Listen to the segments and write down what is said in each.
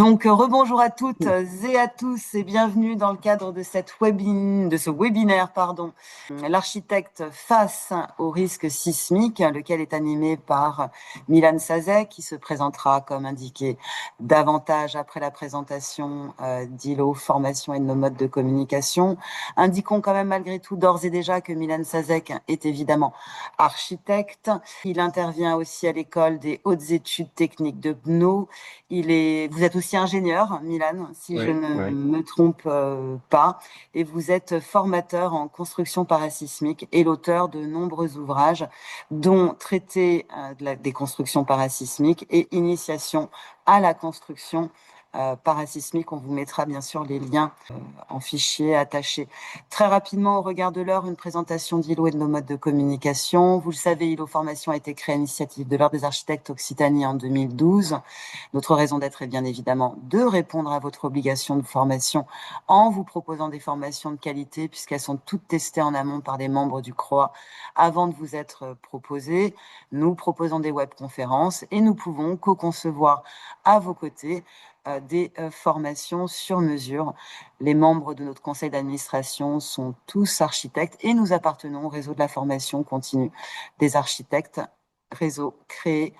Rebonjour à toutes et à tous et bienvenue dans le cadre de ce webinaire, l'architecte face au risque sismique, lequel est animé par Milan Sazek, qui se présentera, comme indiqué, davantage après la présentation d'ILO, formation et de nos modes de communication. Indiquons quand même malgré tout d'ores et déjà que Milan Sazek est évidemment architecte. Il intervient aussi à l'école des hautes études techniques de BNO. Vous êtes aussi ingénieur, Milan, si je Oui, ne oui. me trompe pas, et vous êtes formateur en construction parasismique et l'auteur de nombreux ouvrages, dont Traité des constructions parasismiques et Initiation à la construction parasismique. On vous mettra bien sûr les liens en fichier attaché. Très rapidement, au regard de l'heure, une présentation d'ILO et de nos modes de communication. Vous le savez, ILO Formation a été créé à l'initiative de l'Ordre des architectes Occitanie en 2012. Notre raison d'être est bien évidemment de répondre à votre obligation de formation en vous proposant des formations de qualité, puisqu'elles sont toutes testées en amont par des membres du CROA avant de vous être proposées. Nous proposons des webconférences et nous pouvons co-concevoir à vos côtés des formations sur mesure. Les membres de notre conseil d'administration sont tous architectes et nous appartenons au réseau de la formation continue des architectes, réseau créé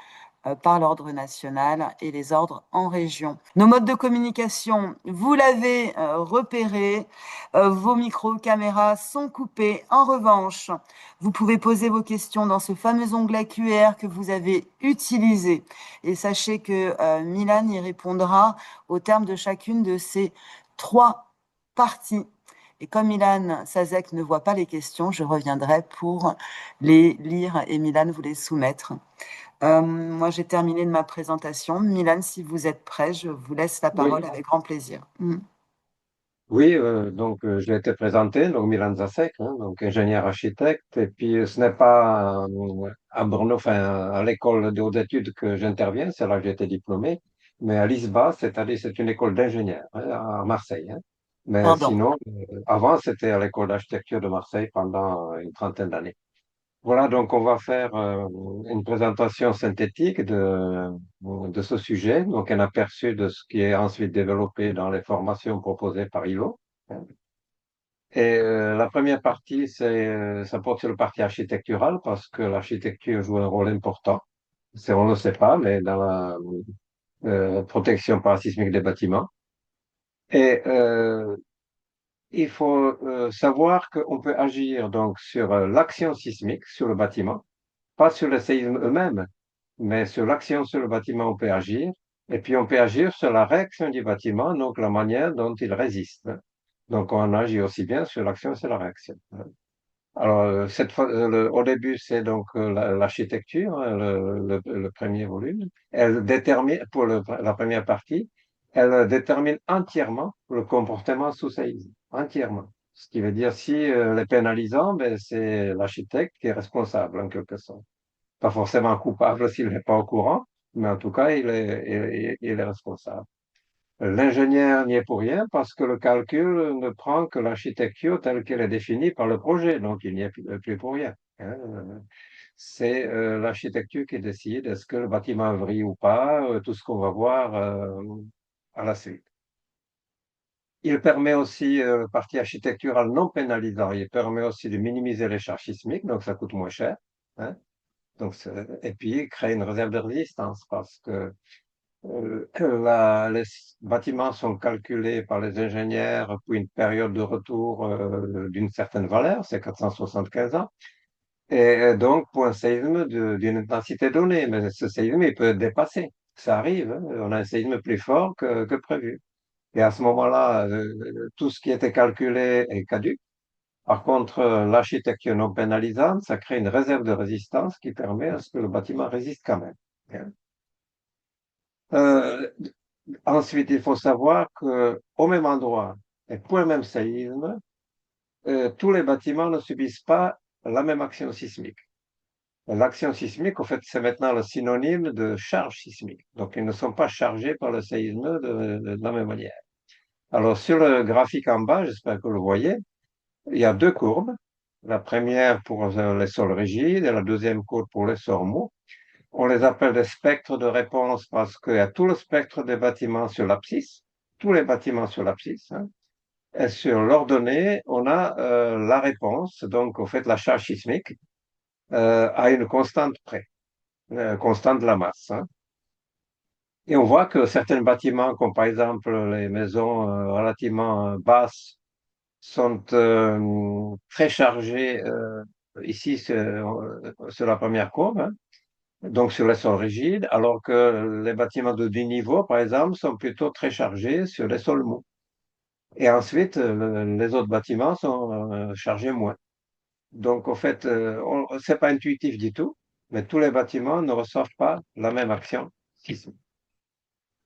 par l'ordre national et les ordres en région. Nos modes de communication, vous l'avez repéré, vos micros, caméras sont coupés. En revanche, vous pouvez poser vos questions dans ce fameux onglet QR que vous avez utilisé. Et sachez que Milan y répondra au terme de chacune de ces 3 parties. Et comme Milan Sazek ne voit pas les questions, je reviendrai pour les lire et Milan vous les soumettre. Moi, j'ai terminé de ma présentation. Milan, si vous êtes prêt, je vous laisse la parole Oui, avec grand plaisir. oui, je l'ai été présenté, donc Milan Zasek, hein, donc ingénieur architecte, et puis ce n'est pas à Brno, enfin à l'école de hautes études que j'interviens, c'est là que j'ai été diplômé, mais à l'ISBA, c'est-à-dire c'est une école d'ingénieurs hein, à Marseille. Hein. Mais Pardon. sinon, avant, c'était à l'école d'architecture de Marseille pendant une trentaine d'années. Voilà, donc on va faire une présentation synthétique de ce sujet, donc un aperçu de ce qui est ensuite développé dans les formations proposées par ILO. Et la première partie, ça porte sur le parti architectural parce que l'architecture joue un rôle important. On ne le sait pas, mais dans la protection parasismique des bâtiments. Et il faut savoir qu'on peut agir donc sur l'action sismique sur le bâtiment, pas sur les séismes eux-mêmes, mais sur l'action sur le bâtiment, on peut agir. Et puis, on peut agir sur la réaction du bâtiment, donc la manière dont il résiste. Donc, on agit aussi bien sur l'action que sur la réaction. Alors, cette fois, au début, c'est donc l'architecture, hein, le premier volume. Elle détermine, pour la première partie, elle détermine entièrement le comportement sous séisme, entièrement. Ce qui veut dire, si les pénalisant, ben, c'est l'architecte qui est responsable, en quelque sorte. Pas forcément coupable s'il n'est pas au courant, mais en tout cas, il est responsable. L'ingénieur n'y est pour rien parce que le calcul ne prend que l'architecture telle qu'elle est définie par le projet, donc il n'y est plus pour rien. Hein. C'est l'architecture qui décide est-ce que le bâtiment vrille ou pas, tout ce qu'on va voir à la suite. Il permet aussi, partie architecturale non pénalisant, il permet aussi de minimiser les charges sismiques, donc ça coûte moins cher. Hein. Donc, et puis, créer une réserve de résistance parce que les bâtiments sont calculés par les ingénieurs pour une période de retour d'une certaine valeur, c'est 475 ans, et donc pour un séisme d'une intensité donnée. Mais ce séisme, il peut être dépassé. Ça arrive, hein. On a un séisme plus fort que prévu. Et à ce moment-là, tout ce qui était calculé est caduc. Par contre, l'architecture non pénalisante, ça crée une réserve de résistance qui permet à ce que le bâtiment résiste quand même. Hein. Euh, Ensuite, il faut savoir que au même endroit et pour le même séisme, tous les bâtiments ne subissent pas la même action sismique. L'action sismique, en fait, c'est maintenant le synonyme de charge sismique. Donc, ils ne sont pas chargés par le séisme de la même manière. Alors, sur le graphique en bas, j'espère que vous le voyez, il y a deux courbes. La première pour les sols rigides et la deuxième courbe pour les sols mous. On les appelle des spectres de réponse parce qu'il y a tout le spectre des bâtiments sur l'abscisse, tous les bâtiments sur l'abscisse, hein. Et sur l'ordonnée, on a la réponse, donc au fait la charge sismique, à une constante près, constante de la masse, hein. Et on voit que certains bâtiments, comme par exemple les maisons relativement basses, sont très chargés ici sur la première courbe, hein, donc sur les sols rigides, alors que les bâtiments de 10 niveaux, par exemple, sont plutôt très chargés sur les sols mous. Et ensuite, les autres bâtiments sont chargés moins. Donc, au fait, c'est pas intuitif du tout, mais tous les bâtiments ne reçoivent pas la même action sismique.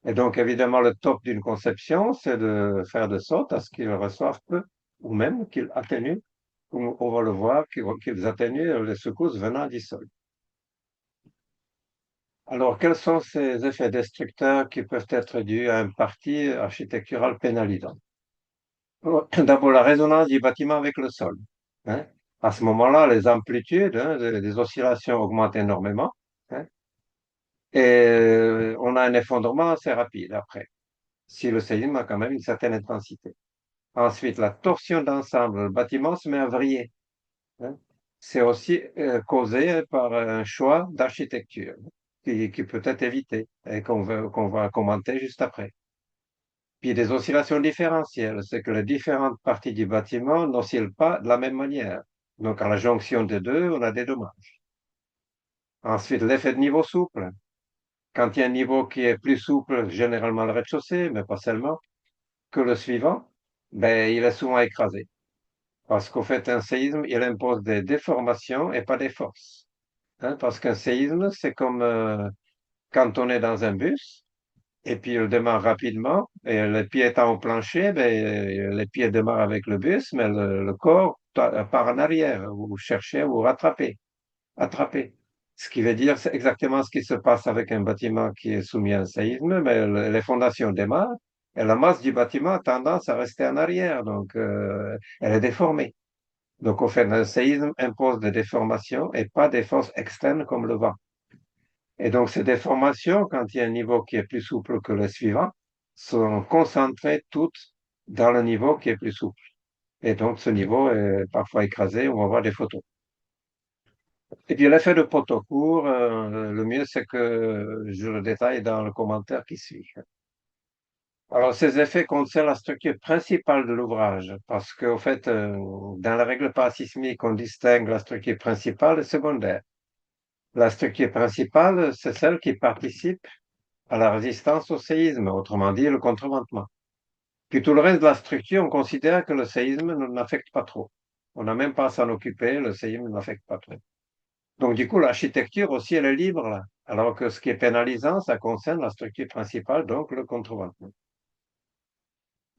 Et donc, évidemment, le top d'une conception, c'est de faire de sorte à ce qu'ils reçoivent peu, ou même qu'ils atténuent, comme on va le voir, qu'ils atténuent les secousses venant du sol. Alors, quels sont ces effets destructeurs qui peuvent être dus à un parti architectural pénalisant? D'abord, la résonance du bâtiment avec le sol, hein. À ce moment-là, les amplitudes, hein, des oscillations augmentent énormément, hein, et on a un effondrement assez rapide après, si le séisme a quand même une certaine intensité. Ensuite, la torsion d'ensemble, le bâtiment se met à vriller, hein. C'est aussi causé par un choix d'architecture qui peut être évité et qu'on va commenter juste après. Puis des oscillations différentielles, c'est que les différentes parties du bâtiment n'oscillent pas de la même manière. Donc à la jonction des deux, on a des dommages. Ensuite, l'effet de niveau souple. Quand il y a un niveau qui est plus souple, généralement le rez-de-chaussée, mais pas seulement, que le suivant, ben, il est souvent écrasé. Parce qu'au fait, un séisme, il impose des déformations et pas des forces, hein. Parce qu'un séisme, c'est comme quand on est dans un bus, et puis il démarre rapidement, et les pieds étant au plancher, ben, les pieds démarrent avec le bus, mais le corps part en arrière, vous cherchez à vous attraper. Ce qui veut dire, c'est exactement ce qui se passe avec un bâtiment qui est soumis à un séisme, mais les fondations démarrent, et la masse du bâtiment a tendance à rester en arrière, donc elle est déformée. Donc, au fait, un séisme impose des déformations et pas des forces externes comme le vent. Et donc, ces déformations, quand il y a un niveau qui est plus souple que le suivant, sont concentrées toutes dans le niveau qui est plus souple. Et donc, ce niveau est parfois écrasé, on va voir des photos. Et puis, l'effet de poteau court, le mieux, c'est que je le détaille dans le commentaire qui suit. Alors, ces effets concernent la structure principale de l'ouvrage, parce qu'au fait, dans la règle parasismique, on distingue la structure principale et secondaire. La structure principale, c'est celle qui participe à la résistance au séisme, autrement dit le contreventement. Puis tout le reste de la structure, on considère que le séisme ne n'affecte pas trop. On n'a même pas à s'en occuper, le séisme n'affecte pas trop. Donc du coup, l'architecture aussi, elle est libre là. Alors que ce qui est pénalisant, ça concerne la structure principale, donc le contreventement.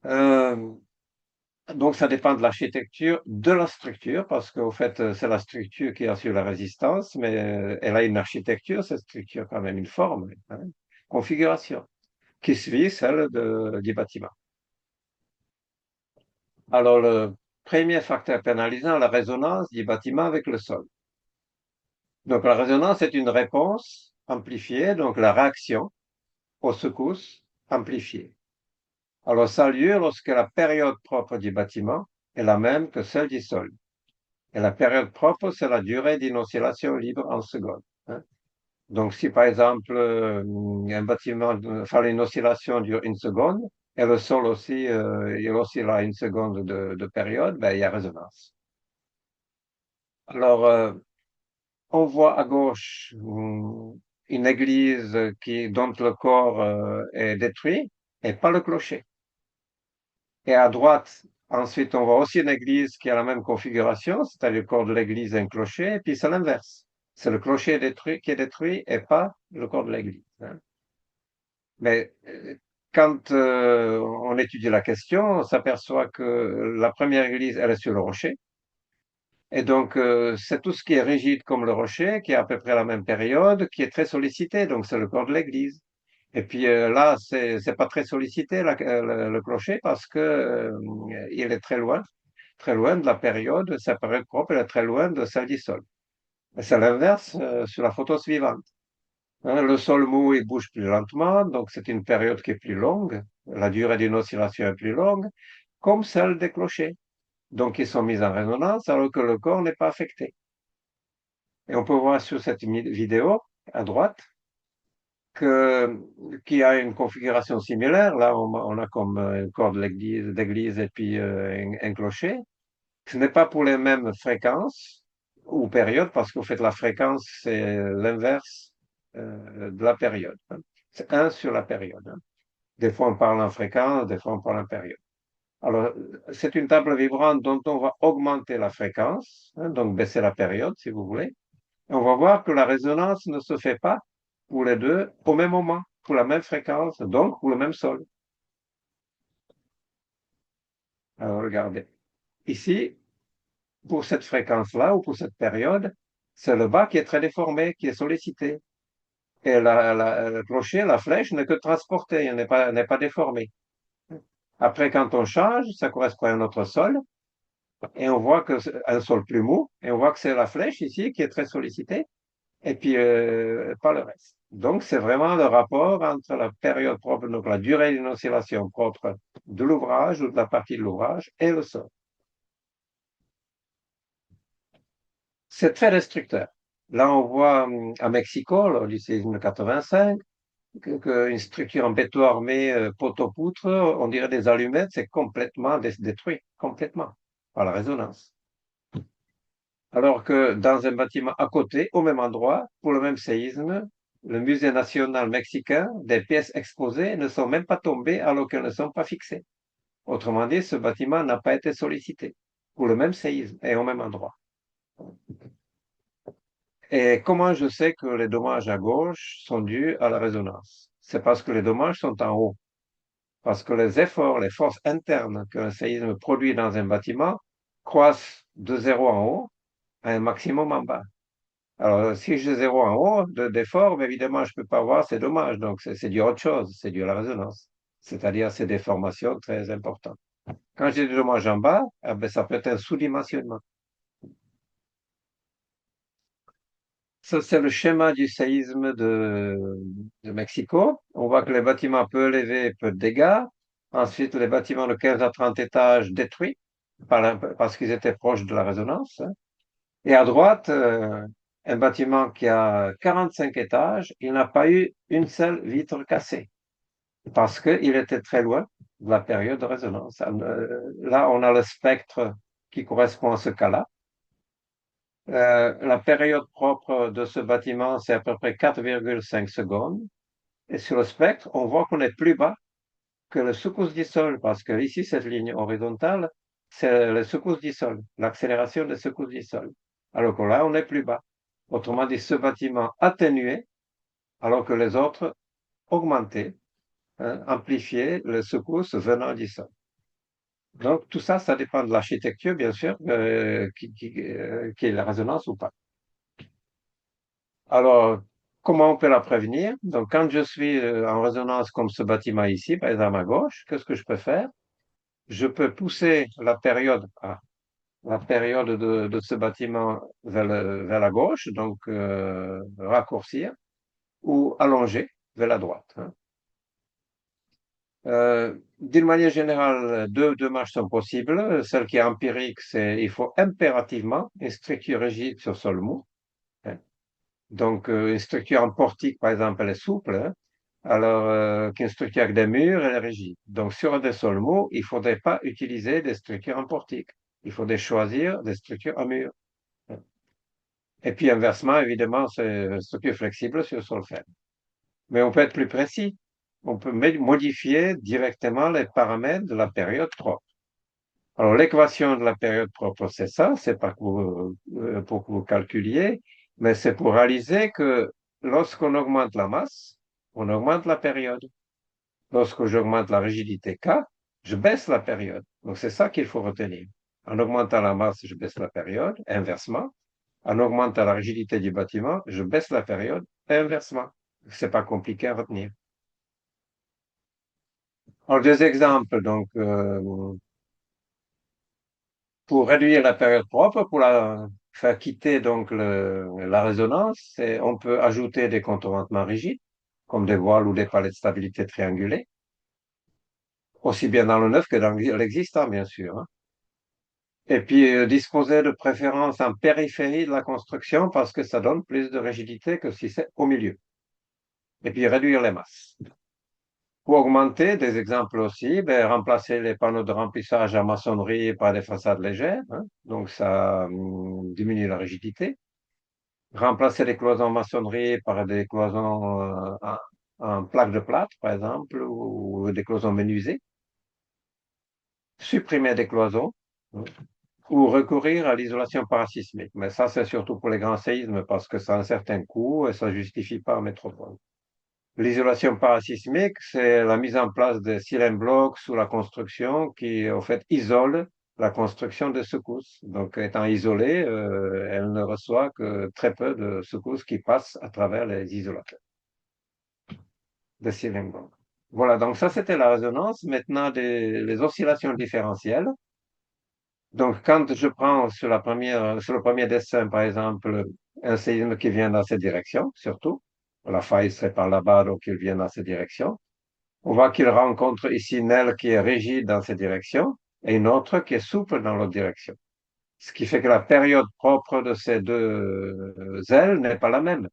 Euh, donc ça dépend de l'architecture, de la structure, parce qu'au fait, c'est la structure qui assure la résistance, mais elle a une architecture, cette structure quand même une forme, hein, configuration, qui suit celle du bâtiment. Alors, le premier facteur pénalisant, la résonance du bâtiment avec le sol. Donc, la résonance est une réponse amplifiée, donc la réaction aux secousses amplifiée. Alors, ça a lieu lorsque la période propre du bâtiment est la même que celle du sol. Et la période propre, c'est la durée d'une oscillation libre en secondes, hein. Donc, si par exemple, un bâtiment, enfin, une oscillation dure une seconde, et le sol aussi, il oscille à une seconde de période, ben, il y a résonance. Alors, on voit à gauche une église dont le corps est détruit et pas le clocher. Et à droite, ensuite, on voit aussi une église qui a la même configuration, c'est-à-dire le corps de l'église et un clocher, et puis c'est l'inverse. C'est le clocher détruit, qui est détruit et pas le corps de l'église, hein. Mais quand on étudie la question, on s'aperçoit que la première église, elle est sur le rocher. Et donc, c'est tout ce qui est rigide comme le rocher, qui est à peu près à la même période, qui est très sollicité. Donc, c'est le corps de l'église. Et puis là, c'est pas très sollicité, le clocher, parce que il est très loin de la période, sa période propre, elle est très loin de celle du sol. Et c'est l'inverse sur la photo suivante. Hein, le sol mou, il bouge plus lentement, donc c'est une période qui est plus longue. La durée d'une oscillation est plus longue, comme celle des clochers. Donc, ils sont mis en résonance alors que le corps n'est pas affecté. Et on peut voir sur cette vidéo à droite que, qui a une configuration similaire. Là, on a comme une corde d'église et puis un clocher. Ce n'est pas pour les mêmes fréquences ou périodes, parce qu'au fait, la fréquence, c'est l'inverse de la période, hein. C'est un sur la période, hein. Des fois, on parle en fréquence, des fois, on parle en période. Alors, c'est une table vibrante dont on va augmenter la fréquence, hein, donc baisser la période, si vous voulez. Et on va voir que la résonance ne se fait pas pour les deux au même moment, pour la même fréquence, donc pour le même sol. Alors, regardez. Ici, pour cette fréquence-là ou pour cette période, c'est le bas qui est très déformé, qui est sollicité. Et le clocher, la flèche, n'est que transportée, elle n'est pas déformée. Après, quand on change, ça correspond à un autre sol, et on voit que c'est un sol plus mou, et on voit que c'est la flèche ici qui est très sollicitée, et puis pas le reste. Donc, c'est vraiment le rapport entre la période propre, donc la durée d'une oscillation propre de l'ouvrage ou de la partie de l'ouvrage et le sol. C'est très destructeur. Là, on voit à Mexico, lors du séisme 85, qu'une structure en béton armé, poteau-poutre, on dirait des allumettes, c'est complètement détruit, complètement, par la résonance. Alors que dans un bâtiment à côté, au même endroit, pour le même séisme, le Musée national mexicain, des pièces exposées ne sont même pas tombées alors qu'elles ne sont pas fixées. Autrement dit, ce bâtiment n'a pas été sollicité pour le même séisme et au même endroit. Et comment je sais que les dommages à gauche sont dus à la résonance? C'est parce que les dommages sont en haut. Parce que les efforts, les forces internes qu'un séisme produit dans un bâtiment croissent de zéro en haut à un maximum en bas. Alors, si j'ai zéro en haut d'effort, ben, évidemment, je ne peux pas voir ces dommages. Donc, c'est dû à autre chose, c'est dû à la résonance, c'est-à-dire ces déformations très importantes. Quand j'ai des dommages en bas, eh ben, ça peut être un sous-dimensionnement. Ça, c'est le schéma du séisme de Mexico. On voit que les bâtiments peu élevés, peu de dégâts. Ensuite, les bâtiments de 15 à 30 étages détruits parce qu'ils étaient proches de la résonance, hein. Et à droite, un bâtiment qui a 45 étages, il n'a pas eu une seule vitre cassée parce qu'il était très loin de la période de résonance. Là, on a le spectre qui correspond à ce cas-là. La période propre de ce bâtiment, c'est à peu près 4,5 secondes. Et sur le spectre, on voit qu'on est plus bas que le secousse du sol, parce que ici, cette ligne horizontale, c'est le secousse du sol, l'accélération des secousses du sol. Alors que là, on est plus bas. Autrement dit, ce bâtiment atténué, alors que les autres augmentaient, hein, amplifiaient les secousses venant du sol. Donc, tout ça, ça dépend de l'architecture, bien sûr, qui est la résonance ou pas. Alors, comment on peut la prévenir? Donc, quand je suis en résonance comme ce bâtiment ici, par exemple à gauche, qu'est-ce que je peux faire? Je peux pousser la période de ce bâtiment vers la gauche, donc raccourcir, ou allonger vers la droite, hein. D'une manière générale, deux marches sont possibles. Celle qui est empirique, c'est il faut impérativement une structure rigide sur sol mou, hein. Donc, une structure en portique, par exemple, elle est souple, hein, alors qu'une structure avec des murs, elle est rigide. Donc, sur des sols mous, il ne faudrait pas utiliser des structures en portique. Il faudrait choisir des structures en mur. Et puis, inversement, évidemment, c'est une structure flexible sur sol ferme. Mais on peut être plus précis. On peut modifier directement les paramètres de la période propre. Alors, l'équation de la période propre, c'est ça, c'est pas pour que vous calculiez, mais c'est pour réaliser que lorsqu'on augmente la masse, on augmente la période. Lorsque j'augmente la rigidité K, je baisse la période. Donc, c'est ça qu'il faut retenir. En augmentant la masse, je baisse la période, inversement. En augmentant la rigidité du bâtiment, je baisse la période, inversement. C'est pas compliqué à retenir. Alors, deux exemples. Donc, pour réduire la période propre, pour la faire quitter donc la résonance et on peut ajouter des contournements rigides, comme des voiles ou des palets de stabilité triangulés, aussi bien dans le neuf que dans l'existant, bien sûr, hein. Et puis disposer de préférence en périphérie de la construction parce que ça donne plus de rigidité que si c'est au milieu. Et puis réduire les masses. Pour augmenter, des exemples aussi, ben, remplacer les panneaux de remplissage en maçonnerie par des façades légères, hein. Donc ça diminue la rigidité. Remplacer les cloisons maçonnerie par des cloisons en plaque de plâtre, par exemple, ou des cloisons menuisées. Supprimer des cloisons, hein, ou recourir à l'isolation parasismique. Mais ça, c'est surtout pour les grands séismes parce que ça a un certain coût et ça justifie pas en métropole. L'isolation parasismique, c'est la mise en place de cylindres blocs sous la construction qui, en fait, isole la construction des secousses. Donc, étant isolée, elle ne reçoit que très peu de secousses qui passent à travers les isolateurs de cylindres blocs. Voilà, donc ça, c'était la résonance. Maintenant, les oscillations différentielles. Donc, quand je prends sur le premier dessin, par exemple, un séisme qui vient dans cette direction, surtout, la faille serait par là-bas, donc il vient dans cette direction. On voit qu'il rencontre ici une aile qui est rigide dans cette direction et une autre qui est souple dans l'autre direction. Ce qui fait que la période propre de ces deux ailes n'est pas la même.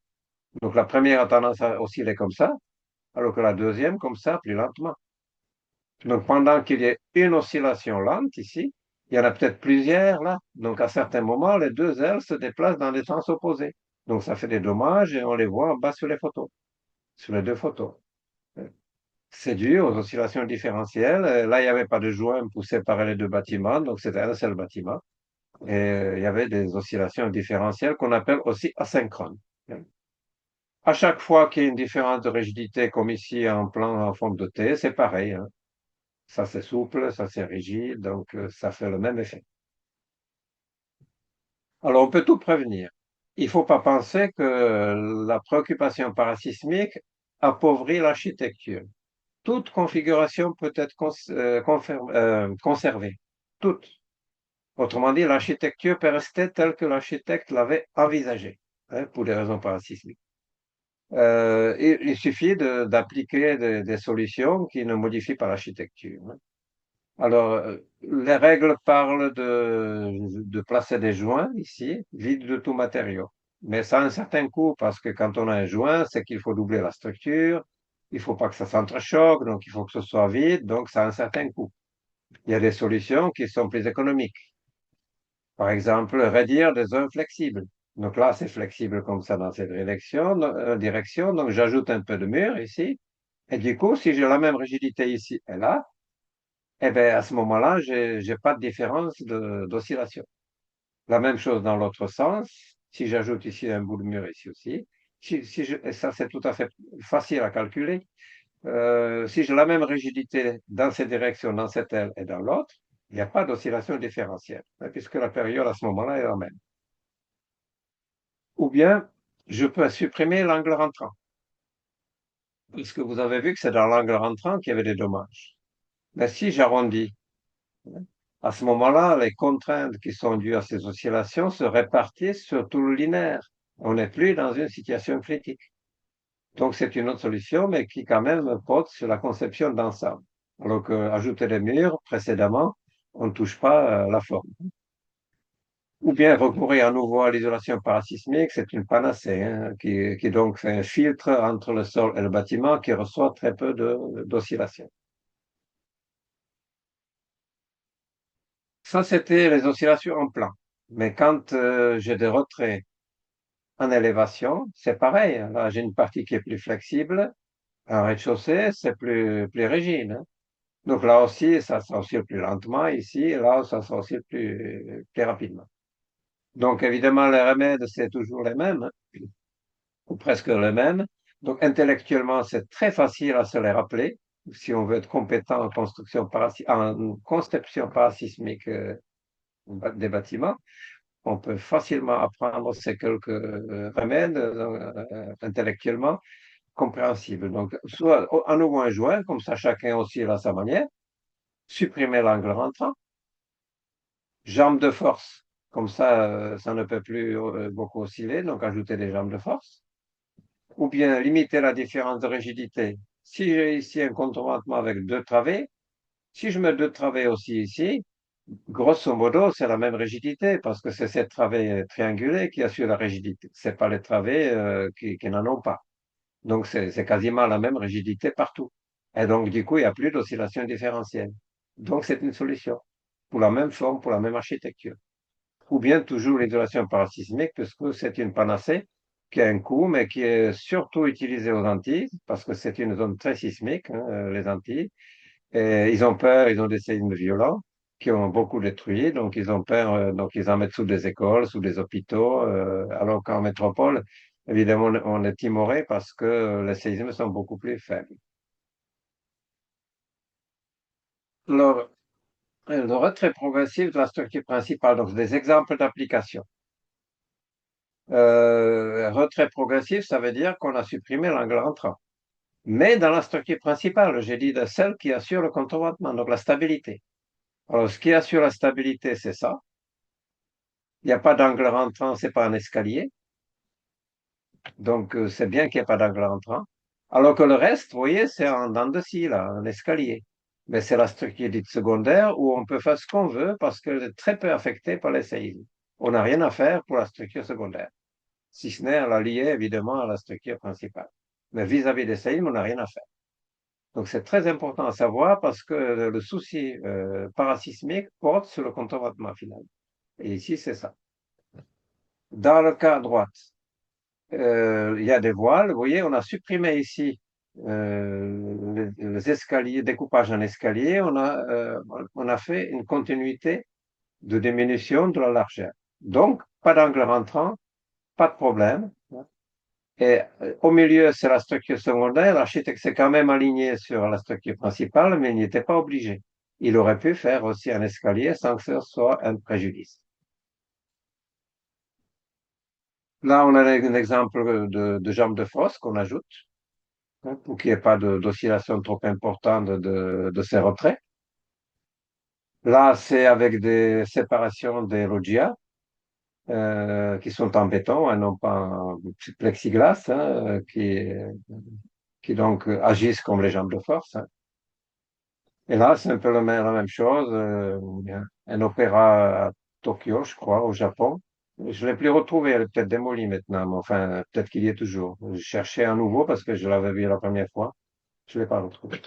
Donc la première a tendance à osciller comme ça, alors que la deuxième comme ça, plus lentement. Donc pendant qu'il y ait une oscillation lente ici, il y en a peut-être plusieurs là. Donc à certains moments, les deux ailes se déplacent dans des sens opposés. Donc ça fait des dommages et on les voit en bas sur les photos, sur les deux photos. C'est dû aux oscillations différentielles. Là, il n'y avait pas de joint pour séparer les deux bâtiments, donc c'était un seul bâtiment. Et il y avait des oscillations différentielles qu'on appelle aussi asynchrones. À chaque fois qu'il y a une différence de rigidité, comme ici en plan en forme de T, c'est pareil, hein. Ça c'est souple, ça c'est rigide, donc ça fait le même effet. Alors on peut tout prévenir. Il ne faut pas penser que la préoccupation parasismique appauvrit l'architecture. Toute configuration peut être conservée. Toute. Autrement dit, l'architecture peut rester telle que l'architecte l'avait envisagée, hein, pour des raisons parasismiques. Il suffit d'appliquer des solutions qui ne modifient pas l'architecture, hein. Alors, les règles parlent de placer des joints ici, vides de tout matériau. Mais ça a un certain coût parce que quand on a un joint, c'est qu'il faut doubler la structure, il faut pas que ça s'entrechoque, donc il faut que ce soit vide, donc ça a un certain coût. Il y a des solutions qui sont plus économiques. Par exemple, raidir des zones flexibles. Donc là, c'est flexible comme ça dans cette direction. Donc j'ajoute un peu de mur ici. Et du coup, si j'ai la même rigidité ici et là, eh bien, à ce moment-là, j'ai pas de différence d'oscillation. La même chose dans l'autre sens. Si j'ajoute ici un bout de mur ici aussi, et ça c'est tout à fait facile à calculer. Si j'ai la même rigidité dans cette direction, dans cette aile et dans l'autre, il n'y a pas d'oscillation différentielle, hein, puisque la période à ce moment-là est la même. Ou bien, je peux supprimer l'angle rentrant, puisque vous avez vu que c'est dans l'angle rentrant qu'il y avait des dommages. Mais si j'arrondis, à ce moment-là, les contraintes qui sont dues à ces oscillations se répartissent sur tout le linéaire. On n'est plus dans une situation critique. Donc, c'est une autre solution, mais qui quand même porte sur la conception d'ensemble. Alors qu'ajouter des murs, précédemment, on ne touche pas la forme. Ou bien recourir à nouveau à l'isolation parasismique, c'est une panacée, hein, qui donc fait un filtre entre le sol et le bâtiment qui reçoit très peu d'oscillations. Ça, c'était les oscillations en plan. Mais quand j'ai des retraits en élévation, c'est pareil, hein. Là, j'ai une partie qui est plus flexible. En rez-de-chaussée, c'est plus rigide, hein. Donc là aussi, ça oscille plus lentement. Ici, là, ça oscille plus rapidement. Donc évidemment, les remèdes, c'est toujours les mêmes, hein, ou presque les mêmes. Donc intellectuellement, c'est très facile à se les rappeler si on veut être compétent en conception parasismique des bâtiments. On peut facilement apprendre ces quelques remèdes intellectuellement compréhensibles. Donc, soit à nouveau un joint, comme ça chacun oscille à sa manière, supprimer l'angle rentrant, jambe de force. Comme ça ne peut plus beaucoup osciller, donc ajouter des jambes de force. Ou bien limiter la différence de rigidité. Si j'ai ici un contreventement avec deux travées, si je mets deux travées aussi ici, grosso modo, c'est la même rigidité parce que c'est cette travée triangulée qui assure la rigidité. C'est pas les travées qui n'en ont pas. Donc, c'est quasiment la même rigidité partout. Et donc, du coup, il n'y a plus d'oscillation différentielle. Donc, c'est une solution pour la même forme, pour la même architecture. Ou bien toujours l'isolation parasismique, puisque c'est une panacée qui a un coût, mais qui est surtout utilisée aux Antilles, parce que c'est une zone très sismique, hein, les Antilles. Et ils ont peur, ils ont des séismes violents qui ont beaucoup détruit, donc ils ont peur, donc ils en mettent sous des écoles, sous des hôpitaux, alors qu'en métropole, évidemment, on est timoré parce que les séismes sont beaucoup plus faibles. Alors, le retrait progressif de la structure principale, donc des exemples d'application. Retrait progressif, ça veut dire qu'on a supprimé l'angle entrant. Mais dans la structure principale, j'ai dit de celle qui assure le contreventement, donc la stabilité. Alors, ce qui assure la stabilité, c'est ça. Il n'y a pas d'angle rentrant, c'est pas un escalier. Donc, c'est bien qu'il n'y ait pas d'angle rentrant. Alors que le reste, vous voyez, c'est en dents de scie, là, un escalier. Mais c'est la structure dite secondaire où on peut faire ce qu'on veut parce qu'elle est très peu affectée par les séismes. On n'a rien à faire pour la structure secondaire, si ce n'est à la lier évidemment à la structure principale. Mais vis-à-vis des séismes, on n'a rien à faire. Donc, c'est très important à savoir parce que le souci parasismique porte sur le contreventement final. Et ici, c'est ça. Dans le cas droite, il y a des voiles. Vous voyez, on a supprimé ici les escaliers, découpage en escalier. On a fait une continuité de diminution de la largeur. Donc, pas d'angle rentrant, pas de problème. Et au milieu, c'est la structure secondaire. L'architecte s'est quand même aligné sur la structure principale, mais il n'y était pas obligé. Il aurait pu faire aussi un escalier sans que ce soit un préjudice. Là, on a un exemple de jambe de fosse qu'on ajoute, hein, pour qu'il n'y ait pas d'oscillation trop importante de ces retraits. Là, c'est avec des séparations des loggias qui sont en béton et non pas en plexiglas, hein, qui donc agissent comme les jambes de force, hein. Et là, c'est un peu la même chose. Il y a un opéra à Tokyo, je crois, au Japon. Je ne l'ai plus retrouvé, elle est peut-être démolie maintenant, mais enfin, peut-être qu'il y est toujours. Je cherchais un nouveau parce que je l'avais vu la première fois. Je ne l'ai pas retrouvé.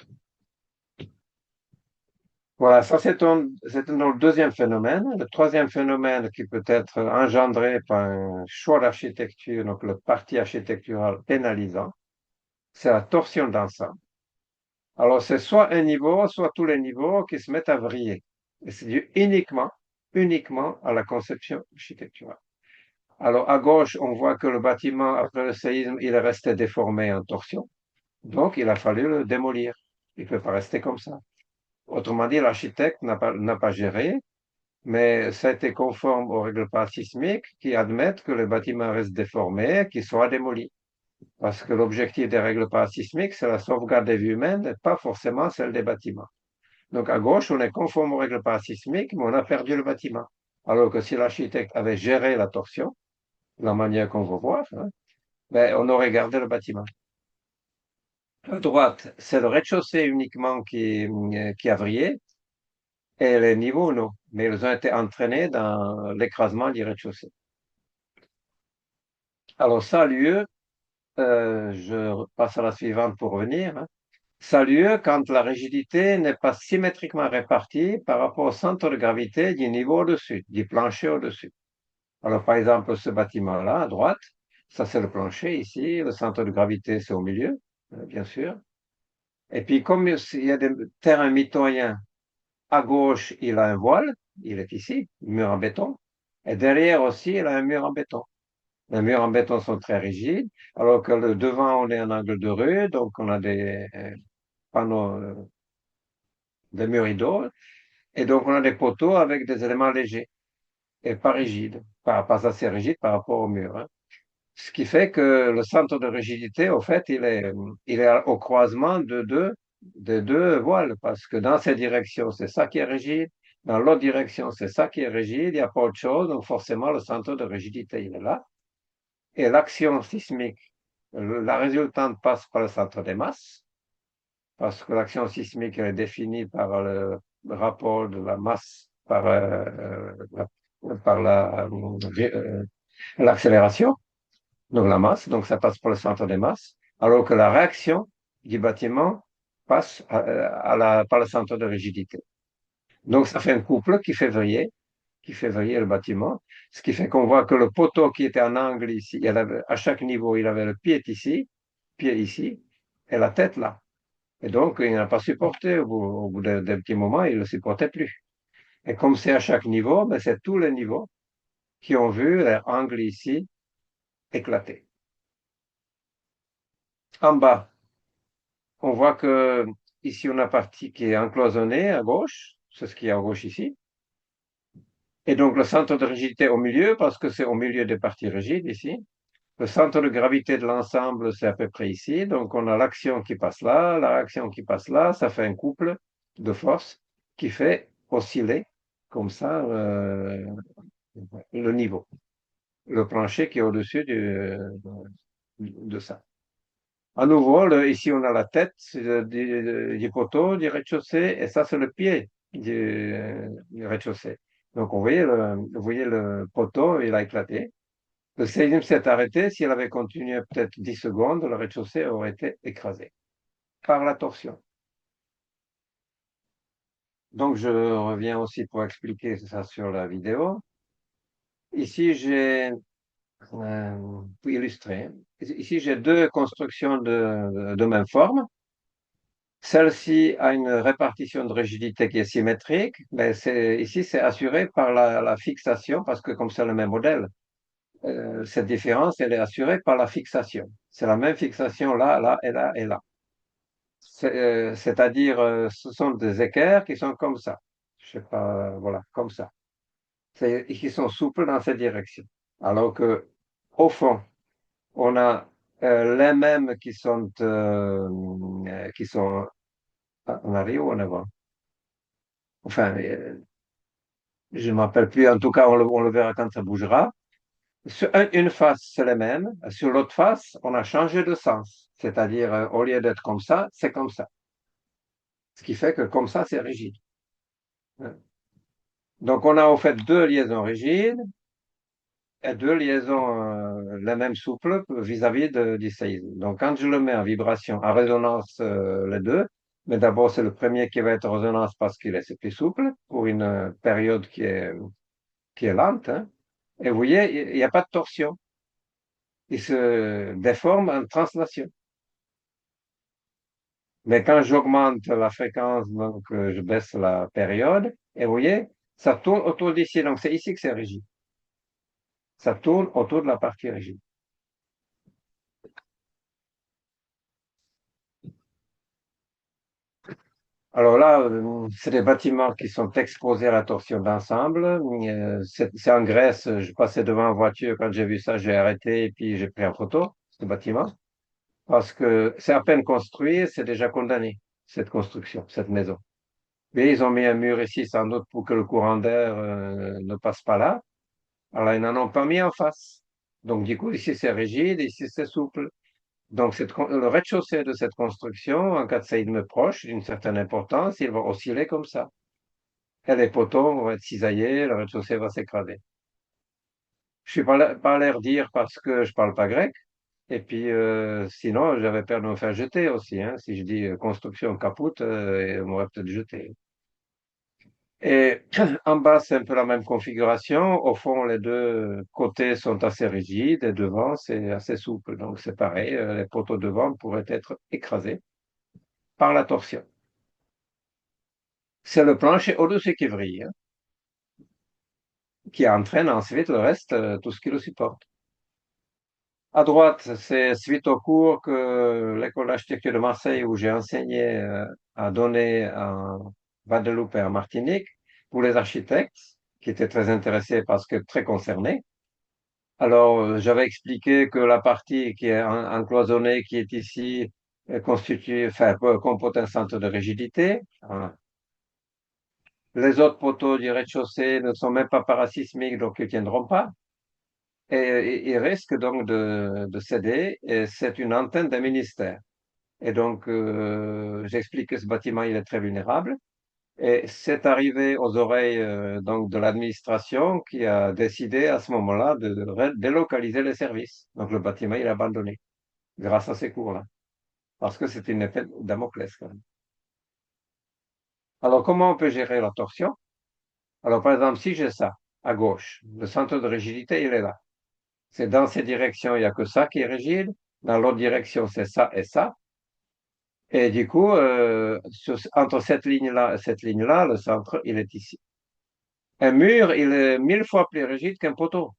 Voilà, ça c'est le deuxième phénomène. Le troisième phénomène qui peut être engendré par un choix d'architecture, donc le parti architectural pénalisant, c'est la torsion d'ensemble. Alors c'est soit un niveau, soit tous les niveaux qui se mettent à vriller. Et c'est dû uniquement à la conception architecturale. Alors à gauche, on voit que le bâtiment, après le séisme, il est resté déformé en torsion. Donc il a fallu le démolir. Il ne peut pas rester comme ça. Autrement dit, l'architecte n'a pas géré, mais ça a été conforme aux règles parasismiques qui admettent que le bâtiment reste déformé, qu'il soit démoli. Parce que l'objectif des règles parasismiques, c'est la sauvegarde des vies humaines et pas forcément celle des bâtiments. Donc à gauche, on est conforme aux règles parasismiques, mais on a perdu le bâtiment. Alors que si l'architecte avait géré la torsion, de la manière qu'on veut voir, hein, ben, on aurait gardé le bâtiment. À droite, c'est le rez-de-chaussée uniquement qui a vrillé, et les niveaux, non. Mais ils ont été entraînés dans l'écrasement du rez-de-chaussée. Alors, ça a lieu, je passe à la suivante pour revenir, hein. Ça a lieu quand la rigidité n'est pas symétriquement répartie par rapport au centre de gravité du niveau au-dessus, du plancher au-dessus. Alors, par exemple, ce bâtiment-là, à droite, ça c'est le plancher ici, le centre de gravité c'est au milieu, bien sûr. Et puis, comme il y a des terrains mitoyens, à gauche, il a un voile, il est ici, mur en béton. Et derrière aussi, il a un mur en béton. Les murs en béton sont très rigides, alors que le devant, on est en angle de rue, donc on a des panneaux, des murs rideaux, et donc on a des poteaux avec des éléments légers et pas rigides, pas assez rigides par rapport au mur, hein. Ce qui fait que le centre de rigidité, au fait, il est au croisement de deux voiles, parce que dans ces directions, c'est ça qui est rigide, Dans l'autre direction, c'est ça qui est rigide, il n'y a pas autre chose, donc forcément le centre de rigidité, il est là. Et l'action sismique, la résultante passe par le centre des masses, parce que l'action sismique elle est définie par le rapport de la masse par l'accélération, donc la masse, donc ça passe par le centre des masses, alors que la réaction du bâtiment passe par le centre de rigidité. Donc ça fait un couple qui fait vriller le bâtiment, ce qui fait qu'on voit que le poteau qui était en angle ici, à chaque niveau, il avait le pied ici, et la tête là. Et donc, il n'a pas supporté. Au bout d'un petit moment, il ne le supportait plus. Et comme c'est à chaque niveau, ben, c'est tous les niveaux qui ont vu leur angle ici éclater. En bas, on voit que ici, on a partie qui est encloisonnée à gauche. C'est ce qui est à gauche ici. Et donc, le centre de rigidité au milieu, parce que c'est au milieu des parties rigides ici. Le centre de gravité de l'ensemble, c'est à peu près ici. Donc, on a l'action qui passe là, la réaction qui passe là. Ça fait un couple de force qui fait osciller comme ça le niveau, le plancher qui est au-dessus de ça. À nouveau, ici, on a la tête du poteau du rez-de-chaussée et ça, c'est le pied du rez-de-chaussée. Donc, vous voyez le poteau, il a éclaté. Le séisme s'est arrêté. S'il avait continué peut-être 10 secondes, le rez-de-chaussée aurait été écrasé par la torsion. Donc, je reviens aussi pour expliquer ça sur la vidéo. Ici, j'ai, pour illustrer, ici, j'ai deux constructions de même forme. Celle-ci a une répartition de rigidité qui est symétrique, mais ici, c'est assuré par la fixation, parce que comme c'est le même modèle, cette différence, elle est assurée par la fixation. C'est la même fixation là, là et là et là. C'est-à-dire, ce sont des équerres qui sont comme ça. Je sais pas, voilà, comme ça. Et qui sont souples dans cette direction. Alors que, au fond, on a les mêmes qui sont en arrière ou en avant. Enfin, je ne me rappelle plus. En tout cas, on le verra quand ça bougera. Sur une face, c'est les mêmes. Sur l'autre face, on a changé de sens. C'est-à-dire, au lieu d'être comme ça, c'est comme ça. Ce qui fait que comme ça, c'est rigide. Donc, on a en fait deux liaisons rigides et deux liaisons les mêmes souples vis-à-vis du séisme. Donc, quand je le mets en vibration, en résonance, les deux, mais d'abord, c'est le premier qui va être en résonance parce qu'il est c'est plus souple pour une période qui est lente, hein. Et vous voyez, il n'y a pas de torsion. Il se déforme en translation. Mais quand j'augmente la fréquence, donc je baisse la période, et vous voyez, ça tourne autour d'ici. Donc, c'est ici que c'est rigide. Ça tourne autour de la partie rigide. Alors là, c'est des bâtiments qui sont exposés à la torsion d'ensemble. C'est en Grèce, je passais devant en voiture, quand j'ai vu ça, j'ai arrêté et puis j'ai pris en photo ce bâtiment. Parce que c'est à peine construit, c'est déjà condamné, cette construction, cette maison. Mais ils ont mis un mur ici, sans doute pour que le courant d'air ne passe pas là. Alors là, ils n'en ont pas mis en face. Donc du coup, ici c'est rigide, ici c'est souple. Donc, le rez-de-chaussée de cette construction, en cas de séisme proche, d'une certaine importance, il va osciller comme ça. Et les poteaux vont être cisaillés, le rez-de-chaussée va s'écraser. Je suis pas l'air dire parce que je parle pas grec. Et puis, sinon, j'avais peur de me faire jeter aussi, hein. Si je dis construction capote, on m'aurait peut-être jeté. Et en bas, c'est un peu la même configuration. Au fond, les deux côtés sont assez rigides et devant, c'est assez souple. Donc, c'est pareil, les poteaux devant pourraient être écrasés par la torsion. C'est le plancher au-dessus qui vrille, hein, qui entraîne ensuite le reste, tout ce qui le supporte. À droite, c'est suite au cours que l'école d'architecture de Marseille, où j'ai enseigné, a donné en Guadeloupe et en Martinique pour les architectes qui étaient très intéressés parce que très concernés. Alors, j'avais expliqué que la partie qui est encloisonnée, qui est ici, comporte un centre de rigidité, hein. Les autres poteaux du rez-de-chaussée ne sont même pas parasismiques, donc ils ne tiendront pas. Et ils risquent donc de céder. Et c'est une antenne d'un ministère. Et donc, j'explique que ce bâtiment, il est très vulnérable. Et c'est arrivé aux oreilles donc de l'administration qui a décidé à ce moment-là de délocaliser les services. Donc, le bâtiment, il est abandonné grâce à ces cours-là. Parce que c'est une épée de Damoclès, quand même. Alors, comment on peut gérer la torsion? Alors, par exemple, si j'ai ça à gauche, le centre de rigidité, il est là. C'est dans ces directions, il n'y a que ça qui est rigide. Dans l'autre direction, c'est ça et ça. Et du coup, entre cette ligne-là, le centre, il est ici. Un mur, il est 1000 fois plus rigide qu'un poteau.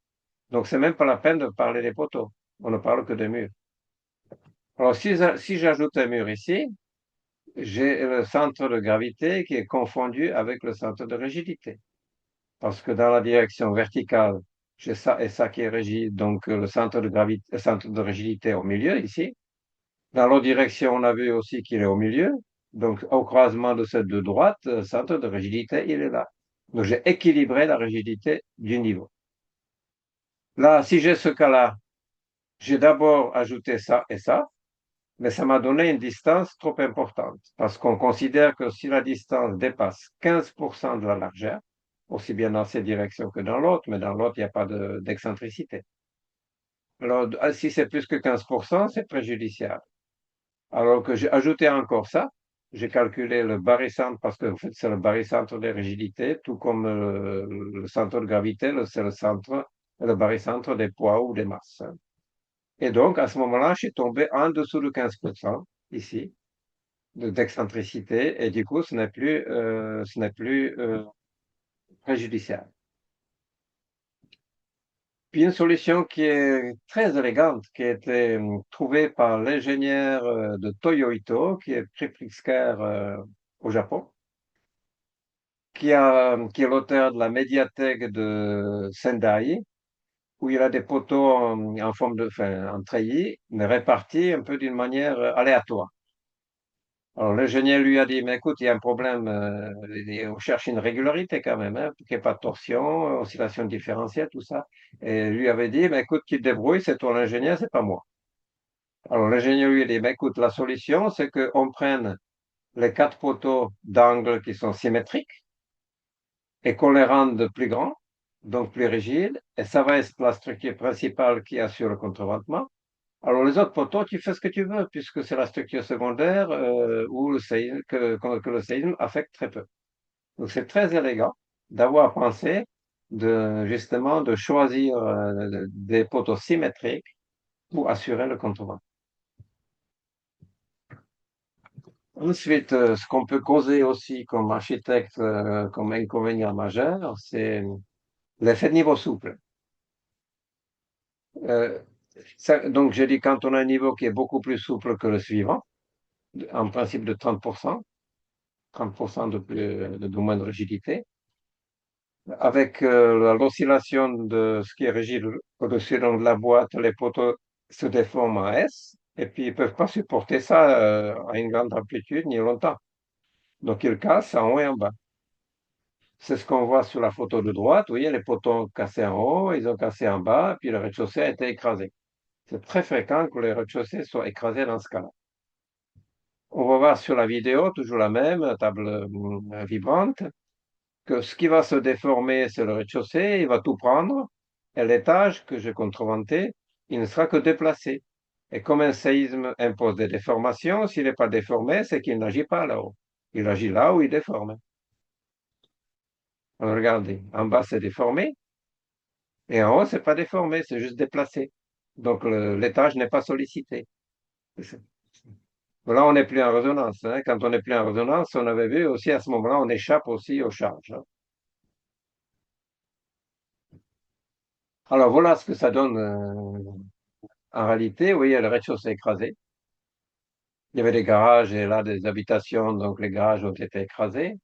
Donc, c'est même pas la peine de parler des poteaux. On ne parle que des murs. Alors, si j'ajoute un mur ici, j'ai le centre de gravité qui est confondu avec le centre de rigidité. Parce que dans la direction verticale, j'ai ça et ça qui est rigide, donc le centre de gravité, le centre de rigidité est au milieu ici. Dans l'autre direction, on a vu aussi qu'il est au milieu. Donc, au croisement de ces deux droites, le centre de rigidité, il est là. Donc, j'ai équilibré la rigidité du niveau. Là, si j'ai ce cas-là, j'ai d'abord ajouté ça et ça, mais ça m'a donné une distance trop importante, parce qu'on considère que si la distance dépasse 15% de la largeur, aussi bien dans cette direction que dans l'autre, mais dans l'autre, il n'y a pas d'excentricité. Alors, si c'est plus que 15%, c'est préjudiciable. Alors que j'ai ajouté encore ça, j'ai calculé le barycentre, parce que en fait, c'est le barycentre des rigidités, tout comme le centre de gravité, c'est le centre, le barycentre des poids ou des masses. Et donc, à ce moment-là, je suis tombé en dessous de 15% ici, d'excentricité, et du coup, ce n'est plus préjudiciable. Puis une solution qui est très élégante, qui a été trouvée par l'ingénieur de Toyo Ito, qui est prix Pritzker au Japon, qui est l'auteur de la médiathèque de Sendai, où il a des poteaux en forme enfin, en treillis, mais répartis un peu d'une manière aléatoire. Alors, l'ingénieur lui a dit, mais écoute, il y a un problème, on cherche une régularité quand même, hein, qu'il n'y ait pas de torsion, oscillation différentielle, tout ça. Et lui avait dit, mais écoute, qui te débrouille, c'est toi l'ingénieur, c'est pas moi. Alors, l'ingénieur lui a dit, mais écoute, la solution, c'est qu'on prenne les quatre poteaux d'angle qui sont symétriques et qu'on les rende plus grands, donc plus rigides, et ça va être la structure principale qui assure le contreventement. Alors, les autres poteaux, tu fais ce que tu veux, puisque c'est la structure secondaire où que le séisme affecte très peu. Donc, c'est très élégant d'avoir pensé justement de choisir des poteaux symétriques pour assurer le contournement. Ensuite, ce qu'on peut causer aussi comme architecte, comme inconvénient majeur, c'est l'effet de niveau souple. Euh, donc, j'ai dit quand on a un niveau qui est beaucoup plus souple que le suivant, en principe de 30%, 30% de moins de rigidité. Avec l'oscillation de ce qui est rigide au-dessus de la boîte, les poteaux se déforment en S, et puis ils ne peuvent pas supporter ça à une grande amplitude ni longtemps. Donc ils cassent en haut et en bas. C'est ce qu'on voit sur la photo de droite. Vous voyez, les poteaux ont cassé en haut, ils ont cassé en bas, puis le rez-de-chaussée a été écrasé. C'est très fréquent que les rez-de-chaussée soient écrasés dans ce cas-là. On va voir sur la vidéo, toujours la même, table vibrante, que ce qui va se déformer, c'est le rez-de-chaussée, il va tout prendre, et l'étage que j'ai contreventé, il ne sera que déplacé. Et comme un séisme impose des déformations, s'il n'est pas déformé, c'est qu'il n'agit pas là-haut. Il agit là où il déforme. Alors, regardez, en bas c'est déformé, et en haut c'est pas déformé, c'est juste déplacé. Donc l'étage n'est pas sollicité. Là, on n'est plus en résonance, hein. Quand on n'est plus en résonance, on avait vu aussi à ce moment-là, on échappe aussi aux charges, hein. Alors voilà ce que ça donne en réalité. Oui, le rez-de-chaussée écrasé. Il y avait des garages et là des habitations, donc les garages ont été écrasés.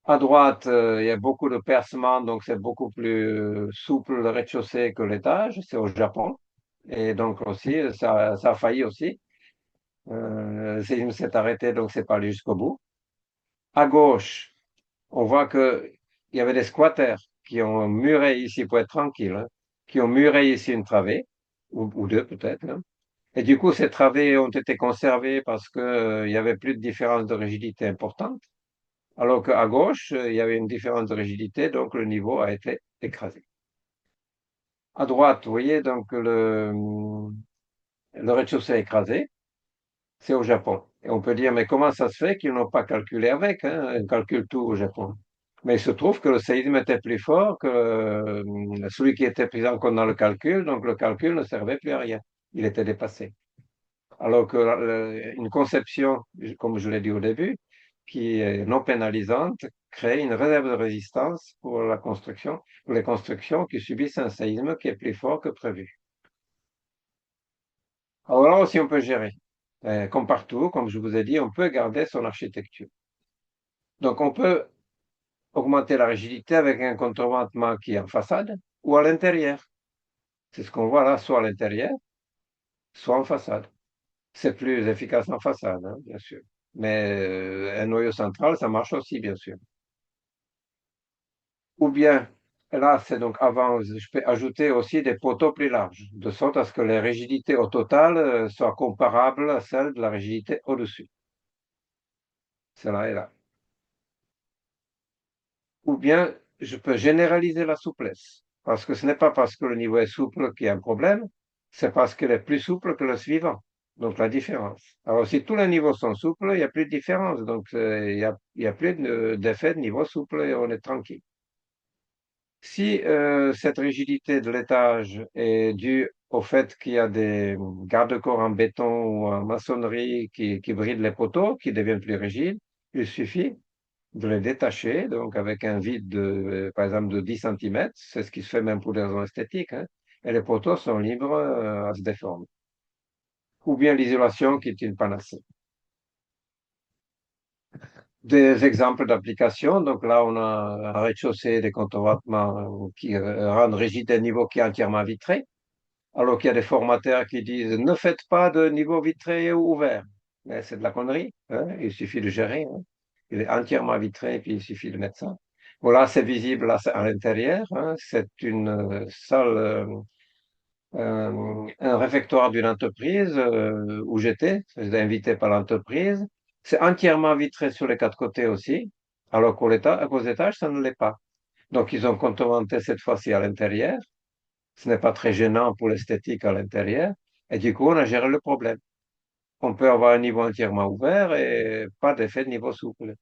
À droite, il y a beaucoup de percements, donc c'est beaucoup plus souple le rez-de-chaussée que l'étage. C'est au Japon. Et donc aussi, ça a failli aussi. Le séisme s'est arrêté, donc c'est pas allé jusqu'au bout. À gauche, On voit que il y avait des squatters qui ont muré ici pour être tranquille, hein, qui ont muré ici une travée, ou deux peut-être, hein. Et du coup, ces travées ont été conservées parce que, il y avait plus de différence de rigidité importante, alors qu'à gauche, il y avait une différence de rigidité, donc le niveau a été écrasé. À droite, vous voyez, donc le rez-de-chaussée écrasé, c'est au Japon. Et on peut dire, mais comment ça se fait qu'ils n'ont pas calculé avec, hein, ils calculent tout au Japon. Mais il se trouve que le séisme était plus fort que celui qui était pris en compte dans le calcul, donc le calcul ne servait plus à rien. Il était dépassé. Alors que une conception, comme je l'ai dit au début, qui est non pénalisante, crée une réserve de résistance pour la construction, pour les constructions qui subissent un séisme qui est plus fort que prévu. Alors là aussi, on peut gérer. Comme partout, comme je vous ai dit, on peut garder son architecture. Donc, on peut augmenter la rigidité avec un contreventement qui est en façade ou à l'intérieur. C'est ce qu'on voit là, soit à l'intérieur, soit en façade. C'est plus efficace en façade, hein, bien sûr. Mais un noyau central, ça marche aussi, bien sûr. Ou bien, là, c'est donc avant, je peux ajouter aussi des poteaux plus larges, de sorte à ce que les rigidités au total soient comparables à celles de la rigidité au-dessus. Cela est là. Ou bien, je peux généraliser la souplesse. Parce que ce n'est pas parce que le niveau est souple qu'il y a un problème, c'est parce qu'il est plus souple que le suivant. Donc, la différence. Alors, si tous les niveaux sont souples, il n'y a plus de différence. Donc, il y a plus d'effet de niveau souple et on est tranquille. Si cette rigidité de l'étage est due au fait qu'il y a des garde-corps en béton ou en maçonnerie qui brident les poteaux, qui deviennent plus rigides, il suffit de les détacher, donc avec un vide de, par exemple, de 10 centimètres. C'est ce qui se fait même pour des raisons esthétiques, hein, et les poteaux sont libres à se déformer. Ou bien l'isolation qui est une panacée. Des exemples d'application, donc là on a un rez-de-chaussée des contreventements qui rendent rigide un niveau qui est entièrement vitré, alors qu'il y a des formateurs qui disent ne faites pas de niveau vitré ou ouvert. Mais c'est de la connerie, hein, il suffit de gérer, hein. Il est entièrement vitré et puis il suffit de mettre ça. Voilà, c'est visible là, c'est à l'intérieur, hein. C'est une salle, un réfectoire d'une entreprise où j'étais invité par l'entreprise. C'est entièrement vitré sur les quatre côtés aussi, alors qu'aux étages, ça ne l'est pas. Donc, ils ont contreventé cette fois-ci à l'intérieur. Ce n'est pas très gênant pour l'esthétique à l'intérieur. Et du coup, on a géré le problème. On peut avoir un niveau entièrement ouvert et pas d'effet de niveau souple.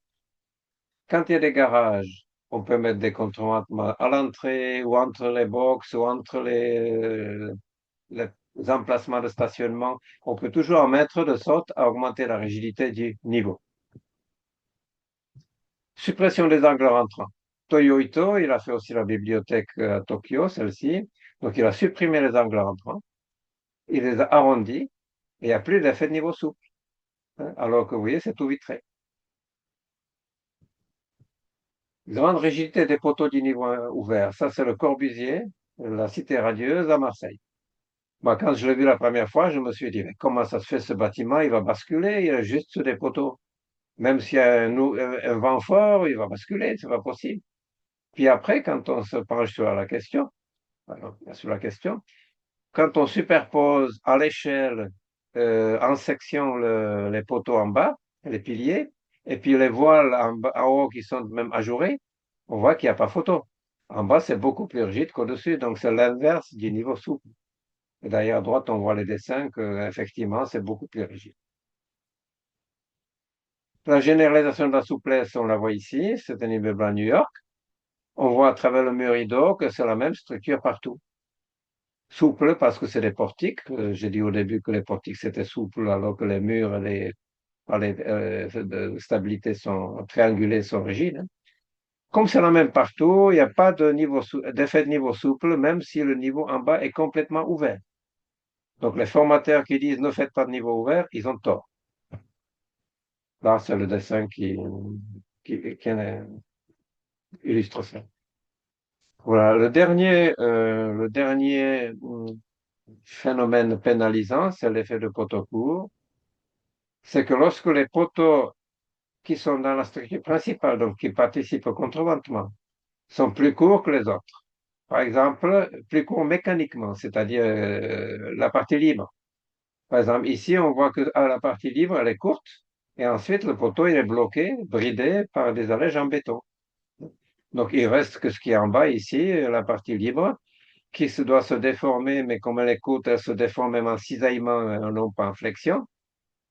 Quand il y a des garages, on peut mettre des contreventements à l'entrée ou entre les box ou entre les emplacements de stationnement. On peut toujours en mettre de sorte à augmenter la rigidité du niveau. Suppression des angles rentrants. Toyo Ito, il a fait aussi la bibliothèque à Tokyo, celle-ci. Donc, il a supprimé les angles rentrants, il les a arrondis et il n'y a plus d'effet de niveau souple, hein. Alors que vous voyez, c'est tout vitré. Grande rigidité des poteaux du niveau ouvert. Ça, c'est le Corbusier, la cité radieuse à Marseille. Moi, quand je l'ai vu la première fois, je me suis dit, mais comment ça se fait ce bâtiment? Il va basculer, il est juste sur des poteaux. Même s'il y a un vent fort, il va basculer, c'est pas possible. Puis après, quand on se penche sur la question, alors, sur la question, quand on superpose à l'échelle, en section, les poteaux en bas, les piliers, et puis les voiles en haut qui sont même ajourés, on voit qu'il n'y a pas photo. En bas, c'est beaucoup plus rigide qu'au-dessus, donc c'est l'inverse du niveau souple. Et d'ailleurs, à droite, on voit les dessins que, effectivement, c'est beaucoup plus rigide. La généralisation de la souplesse, on la voit ici, c'est un immeuble à New York. On voit à travers le mur rideau que c'est la même structure partout. Souple parce que c'est des portiques. J'ai dit au début que les portiques c'était souple alors que les murs, par les de stabilité sont triangulés, sont rigides, hein. Comme c'est la même partout, il n'y a pas d'effet de niveau souple, même si le niveau en bas est complètement ouvert. Donc les formateurs qui disent ne faites pas de niveau ouvert, ils ont tort. Là, c'est le dessin qui illustre ça. Voilà, le dernier phénomène pénalisant, c'est l'effet de poteau court. C'est que lorsque les poteaux qui sont dans la structure principale, donc qui participent au contreventement, sont plus courts que les autres. Par exemple, plus courts mécaniquement, c'est-à-dire la partie libre. Par exemple, ici, on voit que la partie libre, elle est courte, et ensuite, le poteau, il est bloqué, bridé par des allèges en béton. Donc, il reste que ce qui est en bas ici, la partie libre, qui se doit se déformer, mais comme elle est courte, elle se déforme même en cisaillement et non pas en flexion.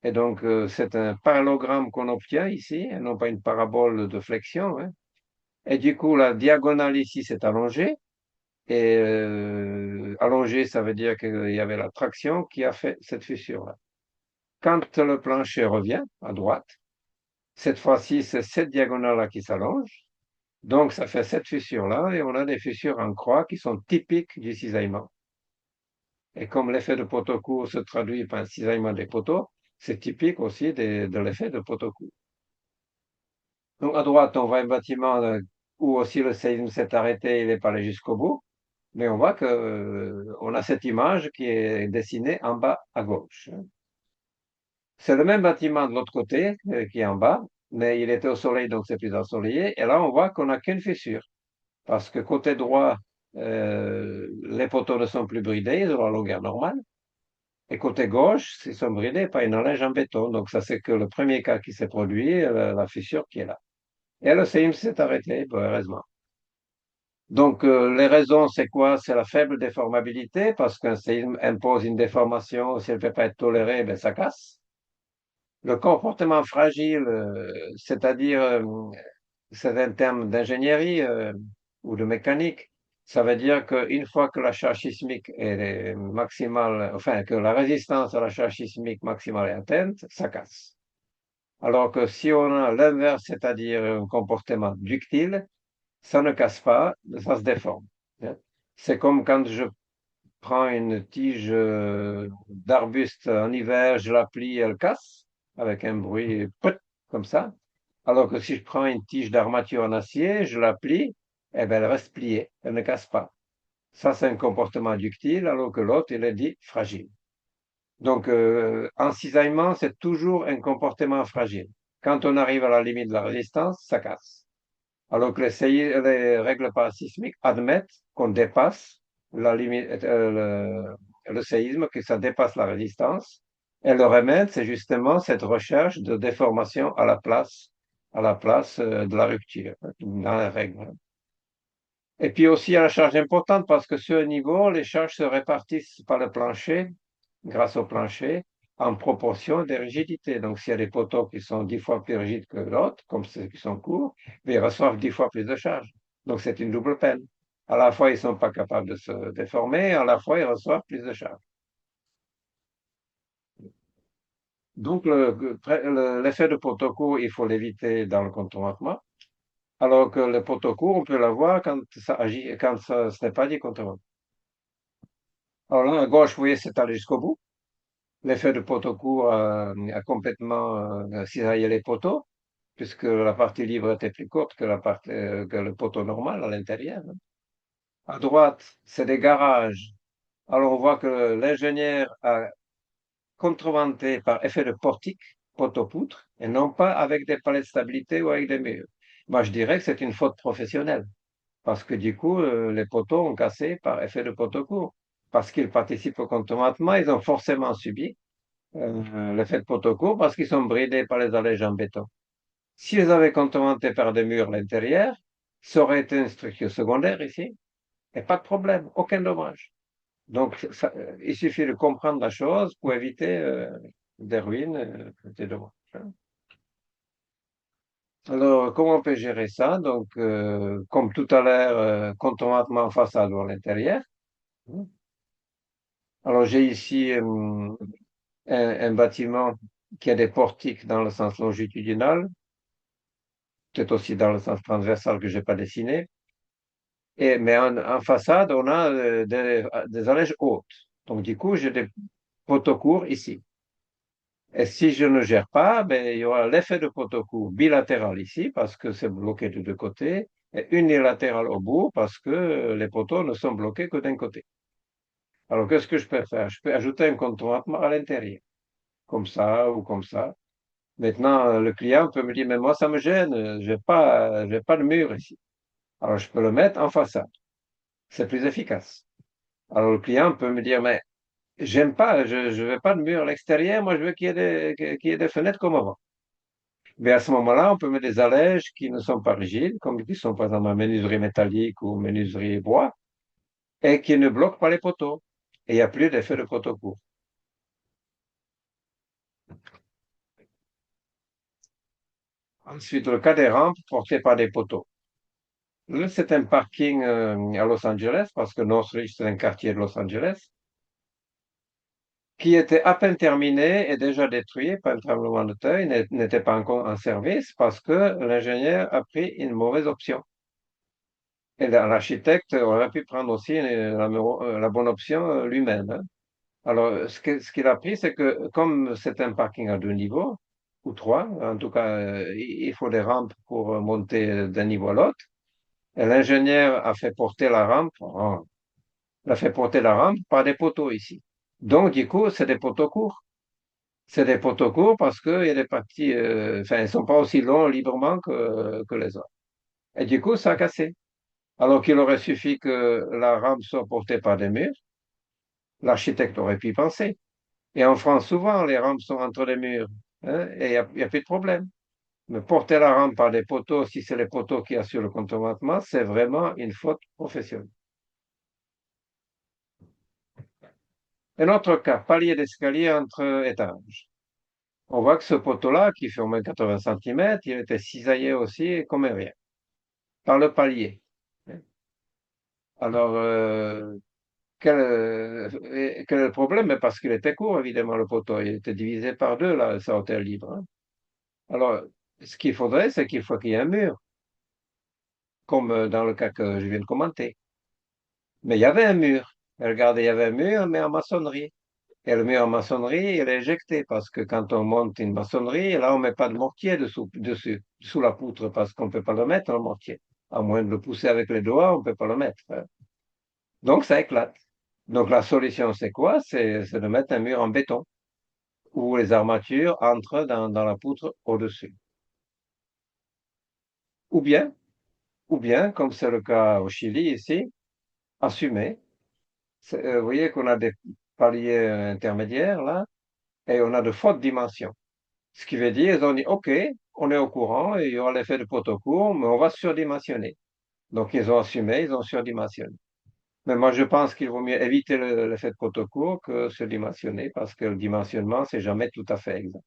Et donc, c'est un parallélogramme qu'on obtient ici, et non pas une parabole de flexion, hein. Et du coup, la diagonale ici s'est allongée. Et allongée, ça veut dire qu'il y avait la traction qui a fait cette fissure-là. Quand le plancher revient à droite, cette fois-ci, c'est cette diagonale-là qui s'allonge. Donc, ça fait cette fissure-là, et on a des fissures en croix qui sont typiques du cisaillement. Et comme l'effet de poteau court se traduit par un cisaillement des poteaux, c'est typique aussi de l'effet de poteau court. Donc, à droite, on voit un bâtiment où aussi le séisme s'est arrêté, il n'est pas allé jusqu'au bout. Mais on voit que, on a cette image qui est dessinée en bas à gauche. C'est le même bâtiment de l'autre côté qui est en bas, mais il était au soleil, donc c'est plus ensoleillé. Et là, on voit qu'on n'a qu'une fissure. Parce que côté droit, les poteaux ne sont plus bridés, ils ont la longueur normale. Et côté gauche, ils sont bridés par une allège en béton. Donc ça, c'est que le premier cas qui s'est produit, la fissure qui est là. Et le séisme s'est arrêté, bon, heureusement. Donc, les raisons, c'est quoi? C'est la faible déformabilité, parce qu'un séisme impose une déformation. Si elle ne peut pas être tolérée, ben, ça casse. Le comportement fragile, c'est-à-dire, c'est un terme d'ingénierie ou de mécanique. Ça veut dire qu'une fois que la charge sismique est maximale, enfin, que la résistance à la charge sismique maximale est atteinte, ça casse. Alors que si on a l'inverse, c'est-à-dire un comportement ductile, ça ne casse pas, ça se déforme, hein. C'est comme quand je prends une tige d'arbuste en hiver, je la plie, elle casse avec un bruit put, comme ça. Alors que si je prends une tige d'armature en acier, je la plie, eh ben, elle reste pliée, elle ne casse pas. Ça, c'est un comportement ductile, alors que l'autre, il est dit fragile. Donc, en cisaillement, c'est toujours un comportement fragile. Quand on arrive à la limite de la résistance, ça casse. Alors que les règles parasismiques admettent qu'on dépasse la limite, le séisme, que ça dépasse la résistance. Et le remède, c'est justement cette recherche de déformation à la place de la rupture, dans les règles. Et puis aussi à la charge importante, parce que sur un niveau, les charges se répartissent par le plancher, grâce au plancher, en proportion des rigidités. Donc, s'il y a des poteaux qui sont 10 fois plus rigides que d'autres, comme ceux qui sont courts, mais ils reçoivent 10 fois plus de charge. Donc, c'est une double peine. À la fois, ils ne sont pas capables de se déformer, à la fois, ils reçoivent plus de charge. Donc, l'effet de poteau court, il faut l'éviter dans le contournement, alors que le poteau court, on peut l'avoir quand ça agit, quand ça, ce n'est pas dit contournement. Alors là, à gauche, vous voyez, c'est allé jusqu'au bout. L'effet de poteau court a complètement cisaillé les poteaux, puisque la partie libre était plus courte que que le poteau normal à l'intérieur, hein. À droite, c'est des garages. Alors on voit que l'ingénieur a contreventé par effet de portique, poteau-poutre, et non pas avec des palais de stabilité ou avec des murs. Moi, je dirais que c'est une faute professionnelle, parce que du coup, les poteaux ont cassé par effet de poteau court. Parce qu'ils participent au contreventement, ils ont forcément subi l'effet de poteau court parce qu'ils sont bridés par les allèges en béton. S'ils avaient contreventé par des murs à l'intérieur, ça aurait été une structure secondaire ici, et pas de problème, aucun dommage. Donc, il suffit de comprendre la chose pour éviter des ruines, des dommages, hein. Alors, comment on peut gérer ça? Donc, comme tout à l'heure, contournement en façade ou à l'intérieur. Alors, j'ai ici un bâtiment qui a des portiques dans le sens longitudinal, peut-être aussi dans le sens transversal que je n'ai pas dessiné. Mais en façade, on a des allèges hautes. Donc, du coup, j'ai des poteaux courts ici. Et si je ne gère pas, ben, il y aura l'effet de poteau court bilatéral ici, parce que c'est bloqué de deux côtés, et unilatéral au bout, parce que les poteaux ne sont bloqués que d'un côté. Alors, qu'est-ce que je peux faire? Je peux ajouter un contournement à l'intérieur, comme ça ou comme ça. Maintenant, le client peut me dire, mais moi, ça me gêne, j'ai pas de mur ici. Alors, je peux le mettre en façade. C'est plus efficace. Alors, le client peut me dire, mais j'aime pas, je veux pas de mur à l'extérieur, moi, je veux qu'il y ait des fenêtres comme avant. Mais à ce moment-là, on peut mettre des allèges qui ne sont pas rigides, comme qui sont par exemple en menuiserie métallique ou menuiserie bois, et qui ne bloquent pas les poteaux. Et il n'y a plus d'effet de poteau court. Ensuite, le cas des rampes portées par des poteaux. Là, c'est un parking à Los Angeles, parce que Northridge, c'est un quartier de Los Angeles, qui était à peine terminé et déjà détruit par un tremblement de terre. Il n'était pas encore en service parce que l'ingénieur a pris une mauvaise option. Et l'architecte aurait pu prendre aussi la bonne option lui-même, hein. Alors, ce qu'il a pris, c'est que comme c'est un parking à deux niveaux, ou trois, en tout cas, il faut des rampes pour monter d'un niveau à l'autre. Et l'ingénieur a fait porter la rampe, il a fait porter la rampe par des poteaux ici. Donc, du coup, c'est des poteaux courts. C'est des poteaux courts parce qu'il y a des parties, enfin, ils sont pas aussi longs librement que les autres. Et du coup, ça a cassé. Alors qu'il aurait suffi que la rampe soit portée par des murs, l'architecte aurait pu y penser. Et en France, souvent, les rampes sont entre les murs, hein, et il y a plus de problème. Mais porter la rampe par des poteaux, si c'est les poteaux qui assurent le contournement, c'est vraiment une faute professionnelle. Un autre cas, palier d'escalier entre étages. On voit que ce poteau-là, qui fait au moins 80 centimètres, il était cisaillé aussi comme un rien, par le palier. Alors, quel est le problème? Mais parce qu'il était court, évidemment, le poteau. Il était divisé par deux, là, sa hauteur libre, hein. Alors, ce qu'il faudrait, c'est qu'il y ait un mur, comme dans le cas que je viens de commenter. Mais il y avait un mur. Et regardez, il y avait un mur, mais en maçonnerie. Et le mur en maçonnerie, il est éjecté parce que quand on monte une maçonnerie, là, on met pas de mortier dessus, sous la poutre, parce qu'on peut pas le mettre, le mortier. À moins de le pousser avec les doigts, on peut pas le mettre, hein. Donc, ça éclate. Donc, la solution, c'est quoi? C'est de mettre un mur en béton où les armatures entrent dans la poutre au-dessus. Ou bien, ou bien, comme c'est le cas au Chili ici, assumer. Vous voyez qu'on a des paliers intermédiaires là, et on a de fausses dimensions. Ce qui veut dire, ils ont dit, OK, on est au courant, et il y aura l'effet de poteau court, mais on va surdimensionner. Donc, ils ont assumé, ils ont surdimensionné. Mais moi, je pense qu'il vaut mieux éviter l'effet de poteau court que surdimensionner, parce que le dimensionnement, c'est jamais tout à fait exact.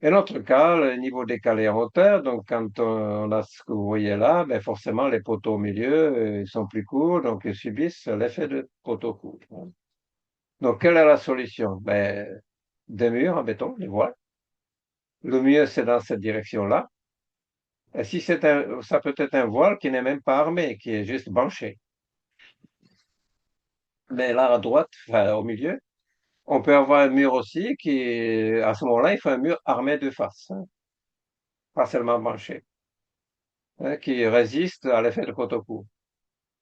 Et notre cas, le niveau décalé en hauteur, donc quand on a ce que vous voyez là, ben forcément, les poteaux au milieu, ils sont plus courts, donc ils subissent l'effet de poteau court, hein. Donc, quelle est la solution? Ben, des murs en béton, des voiles. Le mieux, c'est dans cette direction-là. Et si ça peut être un voile qui n'est même pas armé, qui est juste branché. Mais là, à droite, enfin, au milieu, on peut avoir un mur aussi à ce moment-là, il faut un mur armé de face, hein, pas seulement branché, hein, qui résiste à l'effet de poteau-court.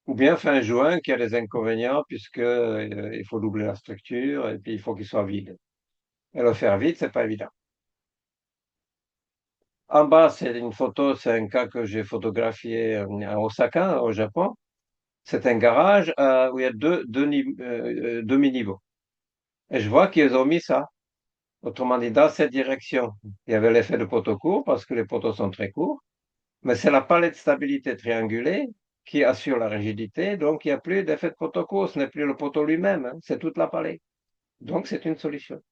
Ou bien fin juin, qui a des inconvénients puisque, il faut doubler la structure et puis il faut qu'il soit vide. Et le faire vide, c'est pas évident. En bas, c'est une photo, c'est un cas que j'ai photographié à Osaka, au Japon. C'est un garage où il y a demi-niveaux. Et je vois qu'ils ont mis ça. Autrement dit, dans cette direction, il y avait l'effet de poteau court parce que les poteaux sont très courts, mais c'est la palette de stabilité triangulée qui assure la rigidité, donc il n'y a plus d'effet de poteau court, ce n'est plus le poteau lui-même, hein, c'est toute la palette. Donc c'est une solution.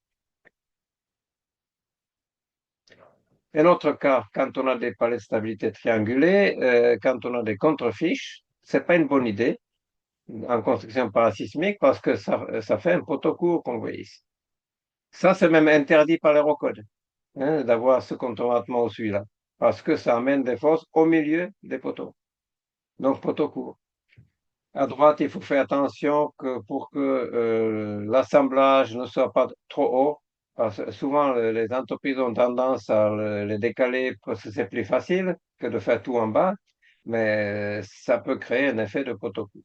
Un autre cas, quand on a des palettes de stabilité triangulées, quand on a des contrefiches, c'est pas une bonne idée en construction parasismique parce que ça fait un poteau court qu'on voit ici. Ça, c'est même interdit par l'Eurocode, hein, d'avoir ce contournement au celui-là, parce que ça amène des forces au milieu des poteaux. Donc, poteau court. À droite, il faut faire attention pour que l'assemblage ne soit pas trop haut, parce que souvent les entreprises ont tendance à les décaler parce que c'est plus facile que de faire tout en bas, mais ça peut créer un effet de poteau court.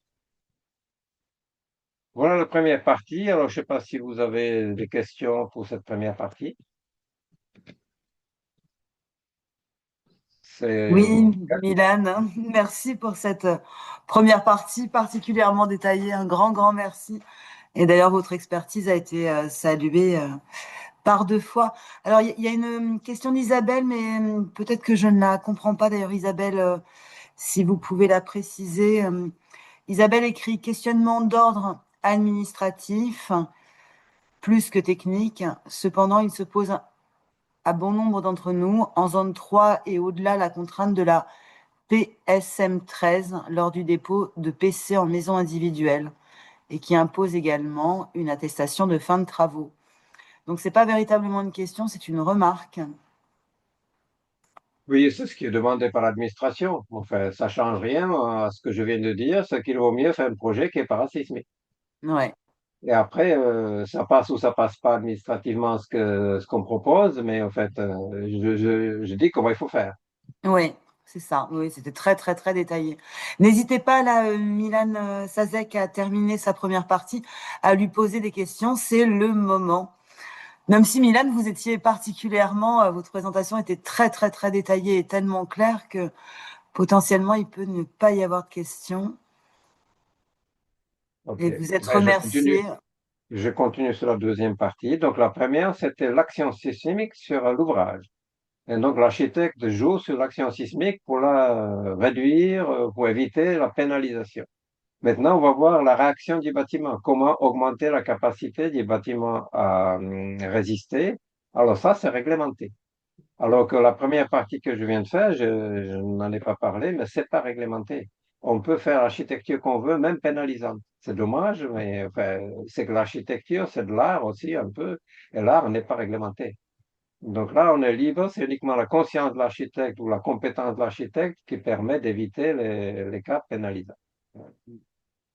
Voilà la première partie. Alors, je ne sais pas si vous avez des questions pour cette première partie. C'est, Oui, Milan, merci pour cette première partie particulièrement détaillée. Un grand, grand merci. Et d'ailleurs, votre expertise a été saluée par deux fois. Alors, il y a une question d'Isabelle, mais peut-être que je ne la comprends pas. D'ailleurs, Isabelle, si vous pouvez la préciser. Isabelle écrit questionnement d'ordre administratif plus que technique. Cependant, il se pose à bon nombre d'entre nous en zone 3 et au-delà la contrainte de la PSM 13 lors du dépôt de PC en maison individuelle et qui impose également une attestation de fin de travaux. Donc, c'est pas véritablement une question, c'est une remarque. oui, c'est ce qui est demandé par l'administration. Enfin, ça change rien à ce que je viens de dire, c'est qu'il vaut mieux faire un projet qui est parasismique. Ouais. Et après, ça passe ou ça passe pas administrativement ce qu'on propose, mais en fait, je dis comment il faut faire. Oui, c'est ça. Oui, c'était très, très, très détaillé. N'hésitez pas, là, Milan Sazek a terminé sa première partie, à lui poser des questions. C'est le moment. Même si Milan, vous étiez particulièrement, votre présentation était très, très, très détaillée et tellement claire que potentiellement, il peut ne pas y avoir de questions. OK. Et vous êtes Ben, remercié. je continue sur la deuxième partie. Donc, la première, c'était l'action sismique sur l'ouvrage. Et donc, l'architecte joue sur l'action sismique pour la réduire, pour éviter la pénalisation. Maintenant, on va voir la réaction du bâtiment. Comment augmenter la capacité du bâtiment à résister. Alors ça, c'est réglementé. Alors que la première partie que je viens de faire, je n'en ai pas parlé, mais c'est pas réglementé. On peut faire l'architecture qu'on veut, même pénalisante. C'est dommage, mais enfin, c'est que l'architecture, c'est de l'art aussi un peu, et l'art n'est pas réglementé. Donc là, on est libre, c'est uniquement la conscience de l'architecte ou la compétence de l'architecte qui permet d'éviter les cas pénalisants.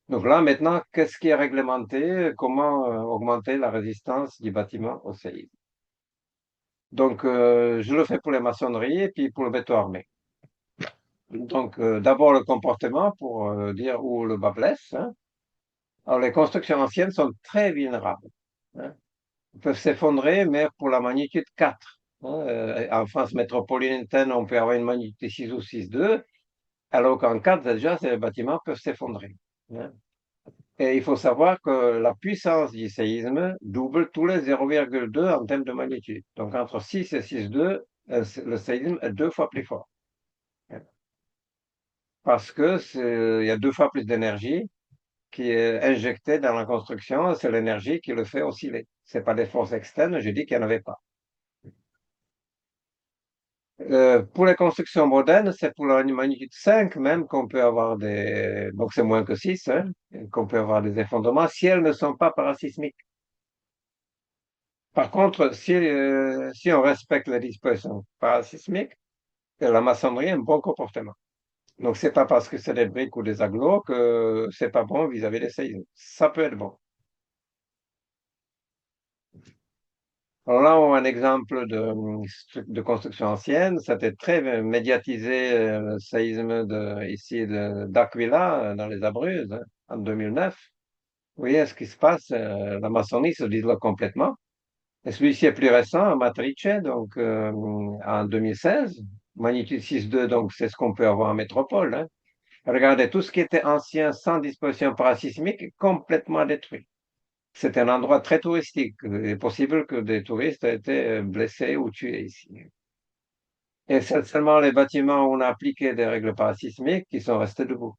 Donc là, maintenant, qu'est-ce qui est réglementé? Comment augmenter la résistance du bâtiment au séisme? Donc, je le fais pour les maçonneries et puis pour le béton armé. Donc, d'abord le comportement pour dire où le bas blesse, hein. Alors, les constructions anciennes sont très vulnérables, hein. Elles peuvent s'effondrer, mais pour la magnitude 4, hein. En France métropolitaine, on peut avoir une magnitude 6 ou 6,2, alors qu'en 4, déjà, ces bâtiments peuvent s'effondrer, hein. Et il faut savoir que la puissance du séisme double tous les 0,2 en termes de magnitude. Donc, entre 6 et 6,2, le séisme est deux fois plus fort, hein. Parce que il y a deux fois plus d'énergie qui est injectée dans la construction, c'est l'énergie qui le fait osciller. C'est pas des forces externes, je dis qu'il n'y en avait pas. Pour les constructions modernes, c'est pour la magnitude 5 même qu'on peut avoir donc c'est moins que 6, hein, qu'on peut avoir des effondrements si elles ne sont pas parasismiques. Par contre, si on respecte les dispositions parasismiques, la maçonnerie a un bon comportement. Donc, c'est pas parce que c'est des briques ou des agglos que c'est pas bon vis-à-vis des séismes. Ça peut être bon. Alors là, on a un exemple de construction ancienne. C'était très médiatisé, le séisme ici d'Aquila, dans les Abruzzes, hein, en 2009. Vous voyez ce qui se passe? La maçonnerie se disloque complètement. Et celui-ci est plus récent, à Matrice, donc en 2016. Magnitude 6,2, donc c'est ce qu'on peut avoir en métropole, hein. Regardez, tout ce qui était ancien sans disposition parasismique est complètement détruit. C'est un endroit très touristique. Il est possible que des touristes aient été blessés ou tués ici. Et c'est seulement les bâtiments où on a appliqué des règles parasismiques qui sont restés debout.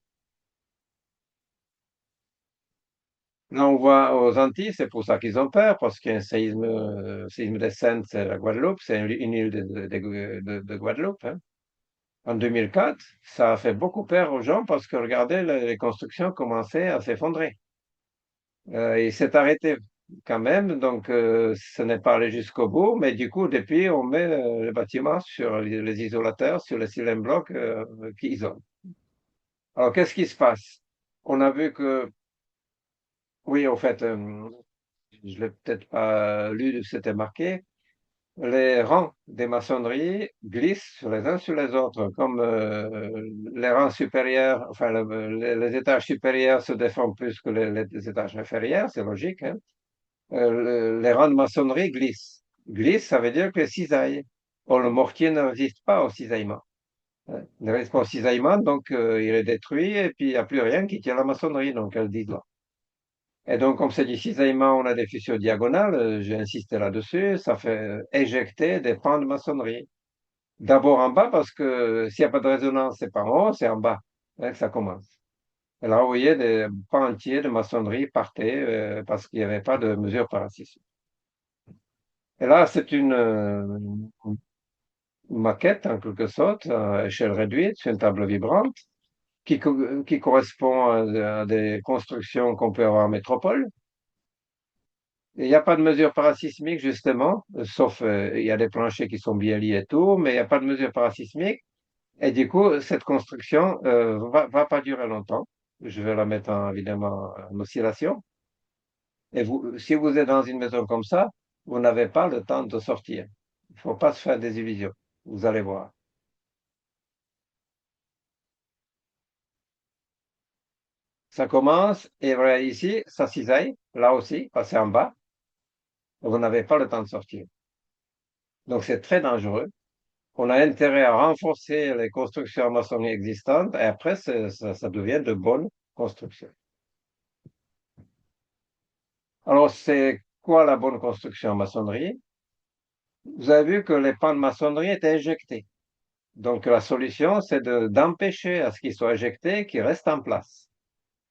Là, on voit aux Antilles, c'est pour ça qu'ils ont peur, parce qu'il y a un séisme des Saintes, c'est la Guadeloupe, c'est une île de Guadeloupe, hein. En 2004, ça a fait beaucoup peur aux gens parce que regardez, les constructions commençaient à s'effondrer. Il s'est arrêté quand même, donc ce n'est pas allé jusqu'au bout, mais du coup, depuis, on met le bâtiment sur les isolateurs, sur les cylindres blocs qui isolent. Alors, qu'est-ce qui se passe? On a vu que, oui, en fait, je l'ai peut-être pas lu, c'était marqué. les rangs des maçonneries glissent les uns sur les autres, comme les rangs supérieurs, enfin les étages supérieurs se défendent plus que les étages inférieurs, c'est logique, hein. Les rangs de maçonnerie glissent. Glisse, ça veut dire que cisaille. Or, le mortier ne résiste pas au cisaillement, hein. Il ne résiste pas au cisaillement, donc il est détruit et puis il n'y a plus rien qui tient la maçonnerie, donc elle dit là. Et donc, comme c'est du cisaillement, on a des fissures diagonales, j'ai insisté là-dessus, ça fait éjecter des pans de maçonnerie. D'abord en bas, parce que s'il n'y a pas de résonance, c'est pas en haut, c'est en bas, hein, que ça commence. Et là, vous voyez, des pans entiers de maçonnerie partaient parce qu'il n'y avait pas de mesure par incision. Et là, c'est une maquette, en quelque sorte, à échelle réduite, sur une table vibrante, qui correspond à des constructions qu'on peut avoir en métropole. Il n'y a pas de mesure parasismique, justement, sauf il y a des planchers qui sont bien liés et tout, mais il n'y a pas de mesure parasismique. Et du coup, cette construction va pas durer longtemps. Je vais la mettre évidemment en oscillation. Et vous, si vous êtes dans une maison comme ça, vous n'avez pas le temps de sortir. Il ne faut pas se faire des illusions. Vous allez voir. Ça commence, et voilà, ici, ça cisaille, là aussi, passer en bas. Vous n'avez pas le temps de sortir. Donc, c'est très dangereux. On a intérêt à renforcer les constructions en maçonnerie existantes et après, ça devient de bonnes constructions. Alors, c'est quoi la bonne construction en maçonnerie? Vous avez vu que les pans de maçonnerie étaient éjectés. Donc, la solution, c'est d'empêcher à ce qu'ils soient éjectés, qu'ils restent en place.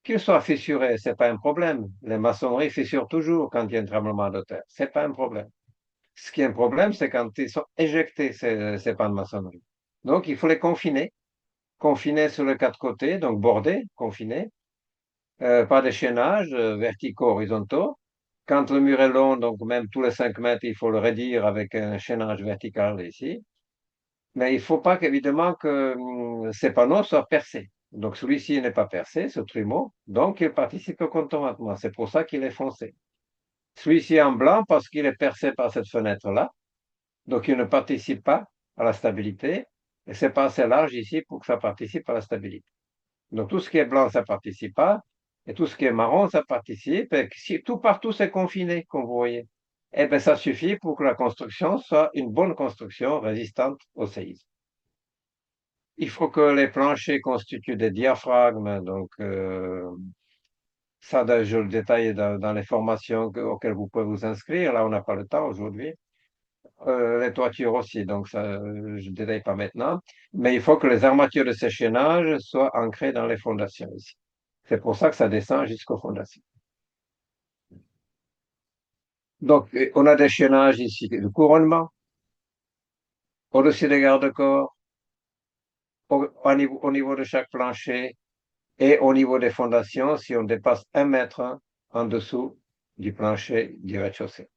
Qu'ils soient fissurés, c'est pas un problème. Les maçonneries fissurent toujours quand il y a un tremblement de terre. C'est pas un problème. Ce qui est un problème, c'est quand ils sont éjectés, ces pans de maçonnerie. Donc, il faut les confiner. Confiner sur les quatre côtés, donc bordés, confinés, par des chaînages verticaux, horizontaux. Quand le mur est long, donc même tous les 5 mètres, il faut le raidir avec un chaînage vertical ici. Mais il ne faut pas qu'évidemment que ces panneaux soient percés. Donc celui-ci n'est pas percé, ce trumeau, donc il participe au contournement. C'est pour ça qu'il est foncé. Celui-ci est en blanc parce qu'il est percé par cette fenêtre-là, donc il ne participe pas à la stabilité. Et c'est pas assez large ici pour que ça participe à la stabilité. Donc tout ce qui est blanc, ça participe pas, et tout ce qui est marron, ça participe. Et si tout partout c'est confiné, comme vous voyez, eh bien ça suffit pour que la construction soit une bonne construction résistante au séisme. Il faut que les planchers constituent des diaphragmes, donc ça, je le détaille dans les formations auxquelles vous pouvez vous inscrire. Là, on n'a pas le temps aujourd'hui. Les toitures aussi, donc ça, je ne détaille pas maintenant. Mais il faut que les armatures de séchaînage soient ancrées dans les fondations ici. C'est pour ça que ça descend jusqu'aux fondations. Donc, on a des chaînages ici de couronnement, au-dessus des garde-corps, au niveau de chaque plancher et au niveau des fondations si on dépasse 1 mètre en dessous du plancher du rez-de-chaussée.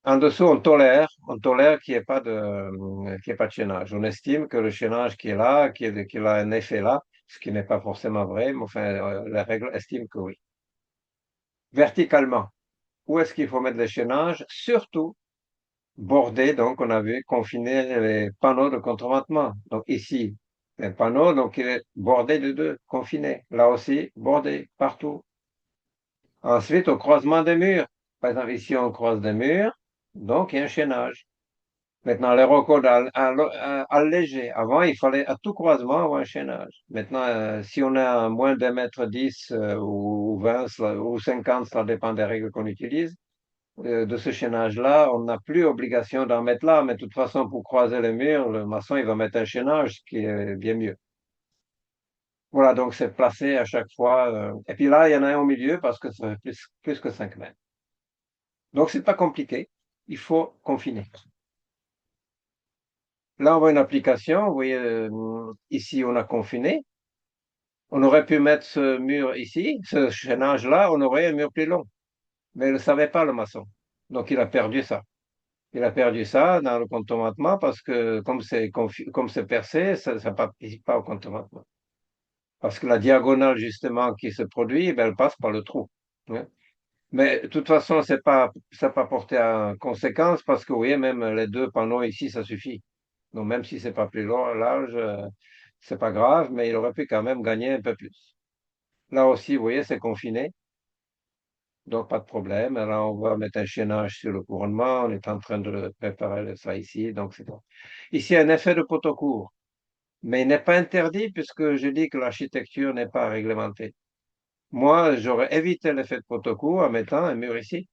En dessous, on tolère qu'il n'y ait pas de chaînage. On estime que le chaînage qui est là, qu'il a un effet là, ce qui n'est pas forcément vrai, mais enfin, la règle estime que oui. Verticalement, où est-ce qu'il faut mettre les chaînages? Surtout bordé, donc on a vu confiner les panneaux de contreventement. Donc ici, un panneau, donc il est bordé de deux, confiné. Là aussi, bordé, partout. Ensuite, au croisement des murs. Par exemple, ici, on croise des murs, donc il y a un chaînage. Maintenant, les rocos allégés. Avant, il fallait à tout croisement avoir un chaînage. Maintenant, si on est à moins d'1 m 10 ou 20 ou 50, ça dépend des règles qu'on utilise, de ce chaînage-là, on n'a plus obligation d'en mettre là, mais de toute façon, pour croiser les murs, le maçon, il va mettre un chaînage, ce qui est bien mieux. Voilà, donc c'est placé à chaque fois. Et puis là, il y en a un au milieu parce que ça fait plus que 5 mètres. Donc, c'est pas compliqué. Il faut confiner. Là, on voit une application. Vous voyez, ici, on a confiné. On aurait pu mettre ce mur ici, ce chaînage-là, on aurait un mur plus long. Mais il ne le savait pas, le maçon. Donc, il a perdu ça. Il a perdu ça dans le contournement parce que comme c'est percé, ça ne participe pas au contournement. Parce que la diagonale, justement, qui se produit, ben, elle passe par le trou, hein. Mais de toute façon, ça n'a pas porté à conséquence parce que, vous voyez, même les deux panneaux ici, ça suffit. Donc, même si c'est pas plus large, c'est pas grave, mais il aurait pu quand même gagner un peu plus. Là aussi, vous voyez, c'est confiné, donc pas de problème. Alors, on va mettre un chaînage sur le couronnement. On est en train de préparer ça ici, donc c'est bon. Ici, un effet de poteau court, mais il n'est pas interdit puisque je dis que l'architecture n'est pas réglementée. Moi, j'aurais évité l'effet de poteau court en mettant un mur ici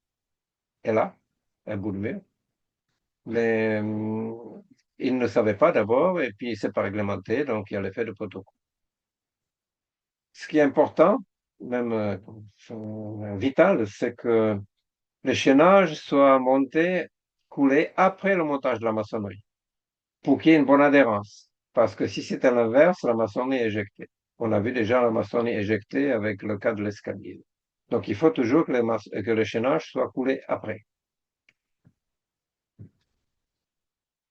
et là, un bout de mur. Mais ils ne savaient pas d'abord, et puis c'est pas réglementé, donc il y a l'effet de poteau. Ce qui est important, même vital, c'est que le chaînage soit monté, coulé après le montage de la maçonnerie, pour qu'il y ait une bonne adhérence. Parce que si c'est à l'inverse, la maçonnerie est éjectée. On a vu déjà la maçonnerie éjectée avec le cas de l'escalier. Donc il faut toujours que, que le chaînage soit coulé après.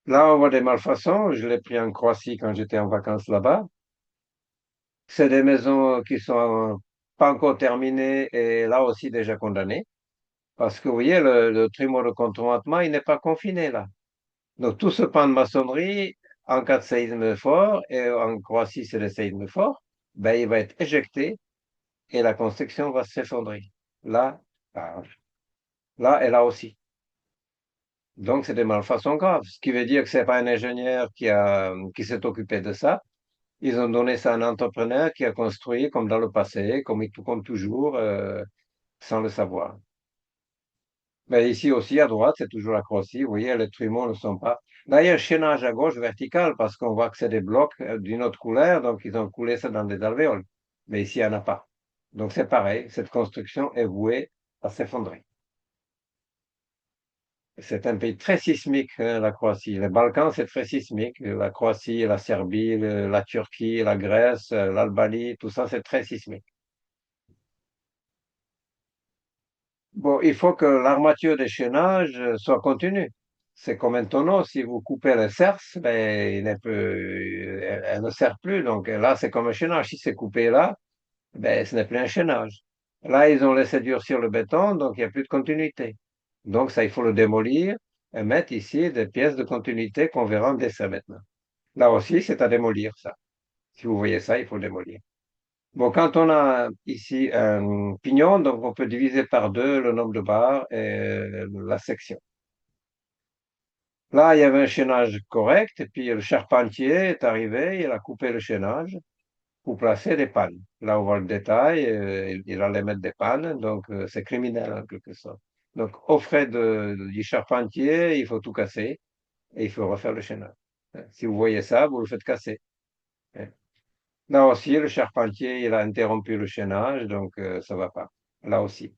Là, on voit des malfaçons. Je l'ai pris en Croatie quand j'étais en vacances là-bas. C'est des maisons qui sont pas encore terminées et là aussi déjà condamnées. Parce que vous voyez, le trimon de contournement, il n'est pas confiné là. Donc tout ce pan de maçonnerie, en cas de séisme fort, et en Croatie c'est le séisme fort, ben, il va être éjecté et la construction va s'effondrer. Là, ben, là et là aussi. Donc c'est des malfaçons graves. Ce qui veut dire que c'est pas un ingénieur qui s'est occupé de ça. Ils ont donné ça à un entrepreneur qui a construit comme dans le passé, comme toujours, sans le savoir. Mais ici aussi, à droite, c'est toujours la Croatie. Vous voyez, les trumeaux ne sont pas. D'ailleurs, chaînage à gauche vertical, parce qu'on voit que c'est des blocs d'une autre couleur, donc ils ont coulé ça dans des alvéoles. Mais ici, il n'y en a pas. Donc c'est pareil, cette construction est vouée à s'effondrer. C'est un pays très sismique, hein, la Croatie. Les Balkans, c'est très sismique. La Croatie, la Serbie, la Turquie, la Grèce, l'Albanie, tout ça, c'est très sismique. Bon, il faut que l'armature des chaînages soit continue. C'est comme un tonneau, si vous coupez le cerce, ben, elle ne sert plus. Donc là, c'est comme un chaînage. Si c'est coupé là, ben, ce n'est plus un chaînage. Là, ils ont laissé durcir le béton, donc il n'y a plus de continuité. Donc ça, il faut le démolir et mettre ici des pièces de continuité qu'on verra en dessin maintenant. Là aussi, c'est à démolir ça. Si vous voyez ça, il faut le démolir. Bon, quand on a ici un pignon, donc on peut diviser par deux le nombre de barres et la section. Là, il y avait un chaînage correct, et puis le charpentier est arrivé, il a coupé le chaînage pour placer des pannes. Là, on voit le détail, il allait mettre des pannes, donc c'est criminel en quelque sorte. Donc, au frais du charpentier, il faut tout casser et il faut refaire le chaînage. Si vous voyez ça, vous le faites casser. Hein. Là aussi, le charpentier, il a interrompu le chaînage, donc ça va pas. Là aussi.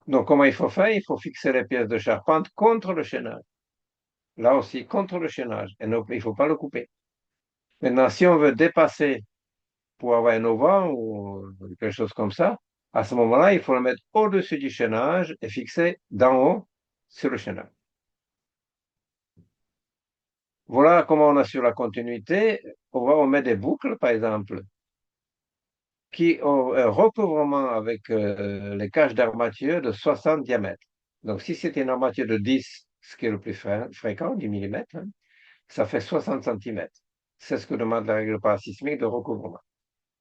Donc, comment il faut faire? Il faut fixer les pièces de charpente contre le chaînage. Là aussi, contre le chaînage. Et non, il ne faut pas le couper. Maintenant, si on veut dépasser pour avoir un auvent ou quelque chose comme ça, à ce moment-là, il faut le mettre au-dessus du chaînage et fixer d'en haut sur le chaînage. Voilà comment on assure la continuité. On met des boucles, par exemple, qui ont un recouvrement avec les cages d'armature de 60 diamètres. Donc, si c'est une armature de 10, ce qui est le plus fréquent, 10 millimètres, hein, ça fait 60 centimètres. C'est ce que demande la règle parasismique de recouvrement.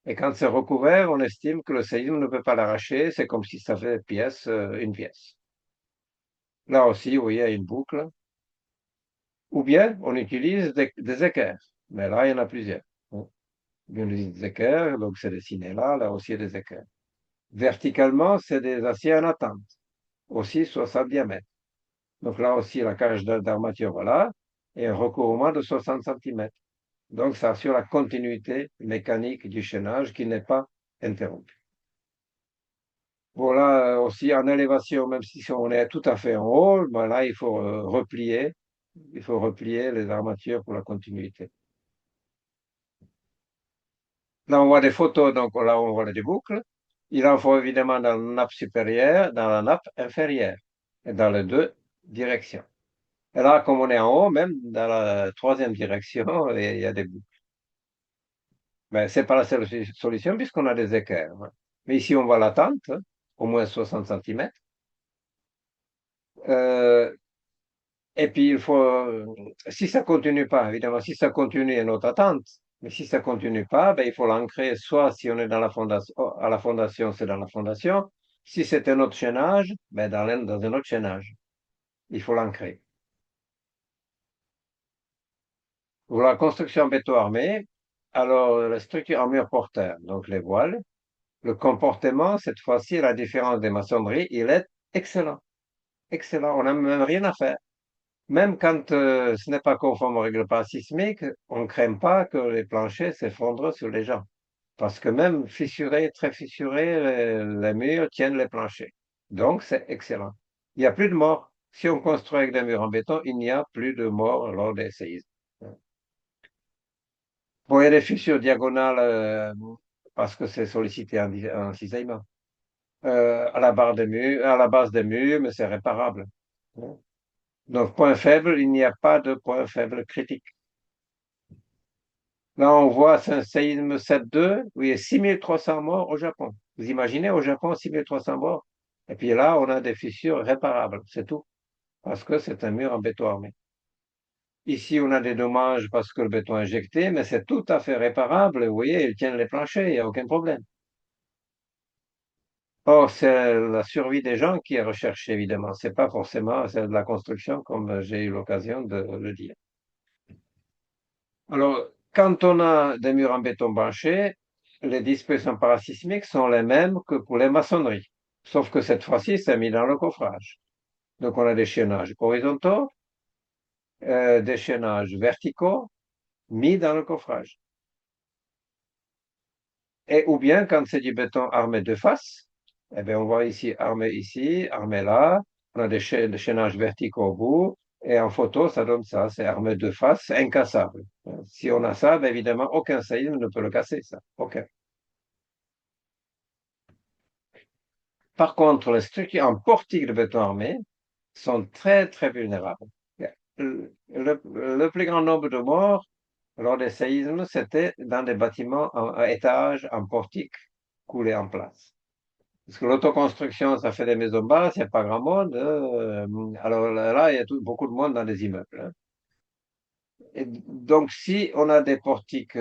Et quand c'est recouvert, on estime que le séisme ne peut pas l'arracher. C'est comme si ça fait une pièce. Là aussi, vous voyez, il y a une boucle. Ou bien, on utilise des équerres. Mais là, il y en a plusieurs. Bon. On utilise des équerres, donc c'est dessiné là. Là aussi, il y a des équerres. Verticalement, c'est des aciers en attente, aussi 60 diamètres. Donc là aussi, la cage d'armature, voilà, et un recouvrement de 60 centimètres. Donc ça assure la continuité mécanique du chaînage qui n'est pas interrompue. Voilà, aussi en élévation, même si on est tout à fait en haut, ben là, il faut replier. Il faut replier les armatures pour la continuité. Là, on voit des photos, donc là, on voit des boucles. Il en faut évidemment dans la nappe supérieure, dans la nappe inférieure, et dans les deux directions. Et là, comme on est en haut, même dans la troisième direction, il y a des boucles. Mais c'est pas la seule solution puisqu'on a des équerres. Hein. Mais ici, on voit la tente. Hein. au moins 60 centimètres. Euh, et puis, si ça continue pas, évidemment, si ça continue, il y a notre attente. Mais si ça continue pas, ben, il faut l'ancrer, soit si on est dans la fondation, à la fondation, c'est dans la fondation. Si c'est un autre chaînage, ben, dans un autre chaînage. Il faut l'ancrer. Pour la construction en béton armé, alors la structure en mur porteur, donc les voiles, le comportement, cette fois-ci, à la différence des maçonneries, il est excellent. Excellent. On n'a même rien à faire. Même quand ce n'est pas conforme aux règles parasismiques, on ne craint pas que les planchers s'effondrent sur les gens. Parce que même fissurés, très fissurés, les murs tiennent les planchers. Donc, c'est excellent. Il n'y a plus de morts. Si on construit avec des murs en béton, il n'y a plus de morts lors des séismes. Bon, il y a des fissures diagonales parce que c'est sollicité en cisaillement. À la barre des murs, à la base des murs, mais c'est réparable. Donc, point faible, il n'y a pas de point faible critique. Là, on voit c'est un séisme 7,2 où il y a 6300 morts au Japon. Vous imaginez au Japon 6300 morts? Et puis là, on a des fissures réparables, c'est tout, parce que c'est un mur en béton armé. Ici, on a des dommages parce que le béton est injecté, mais c'est tout à fait réparable. Vous voyez, ils tiennent les planchers, il n'y a aucun problème. Or, c'est la survie des gens qui est recherchée, évidemment. C'est pas forcément celle de la construction, comme j'ai eu l'occasion de le dire. Alors, quand on a des murs en béton branché, les dispositions parasismiques sont les mêmes que pour les maçonneries. Sauf que cette fois-ci, c'est mis dans le coffrage. Donc, on a des chaînages horizontaux, des chaînages verticaux mis dans le coffrage. Et ou bien, quand c'est du béton armé de face, eh bien, on voit ici, armé là. On a des chaînages verticaux au bout. Et en photo, ça donne ça. C'est armé de face, c'est incassable. Si on a ça, ben, évidemment, aucun séisme ne peut le casser, ça. Aucun. Par contre, les structures en portique de béton armé sont très, très vulnérables. Le plus grand nombre de morts lors des séismes, c'était dans des bâtiments à étages, en portique, coulés en place. Parce que l'autoconstruction, ça fait des maisons basses, il n'y a pas grand monde. Alors là, il y a beaucoup de monde dans les immeubles. Hein. Et donc, si on a des portiques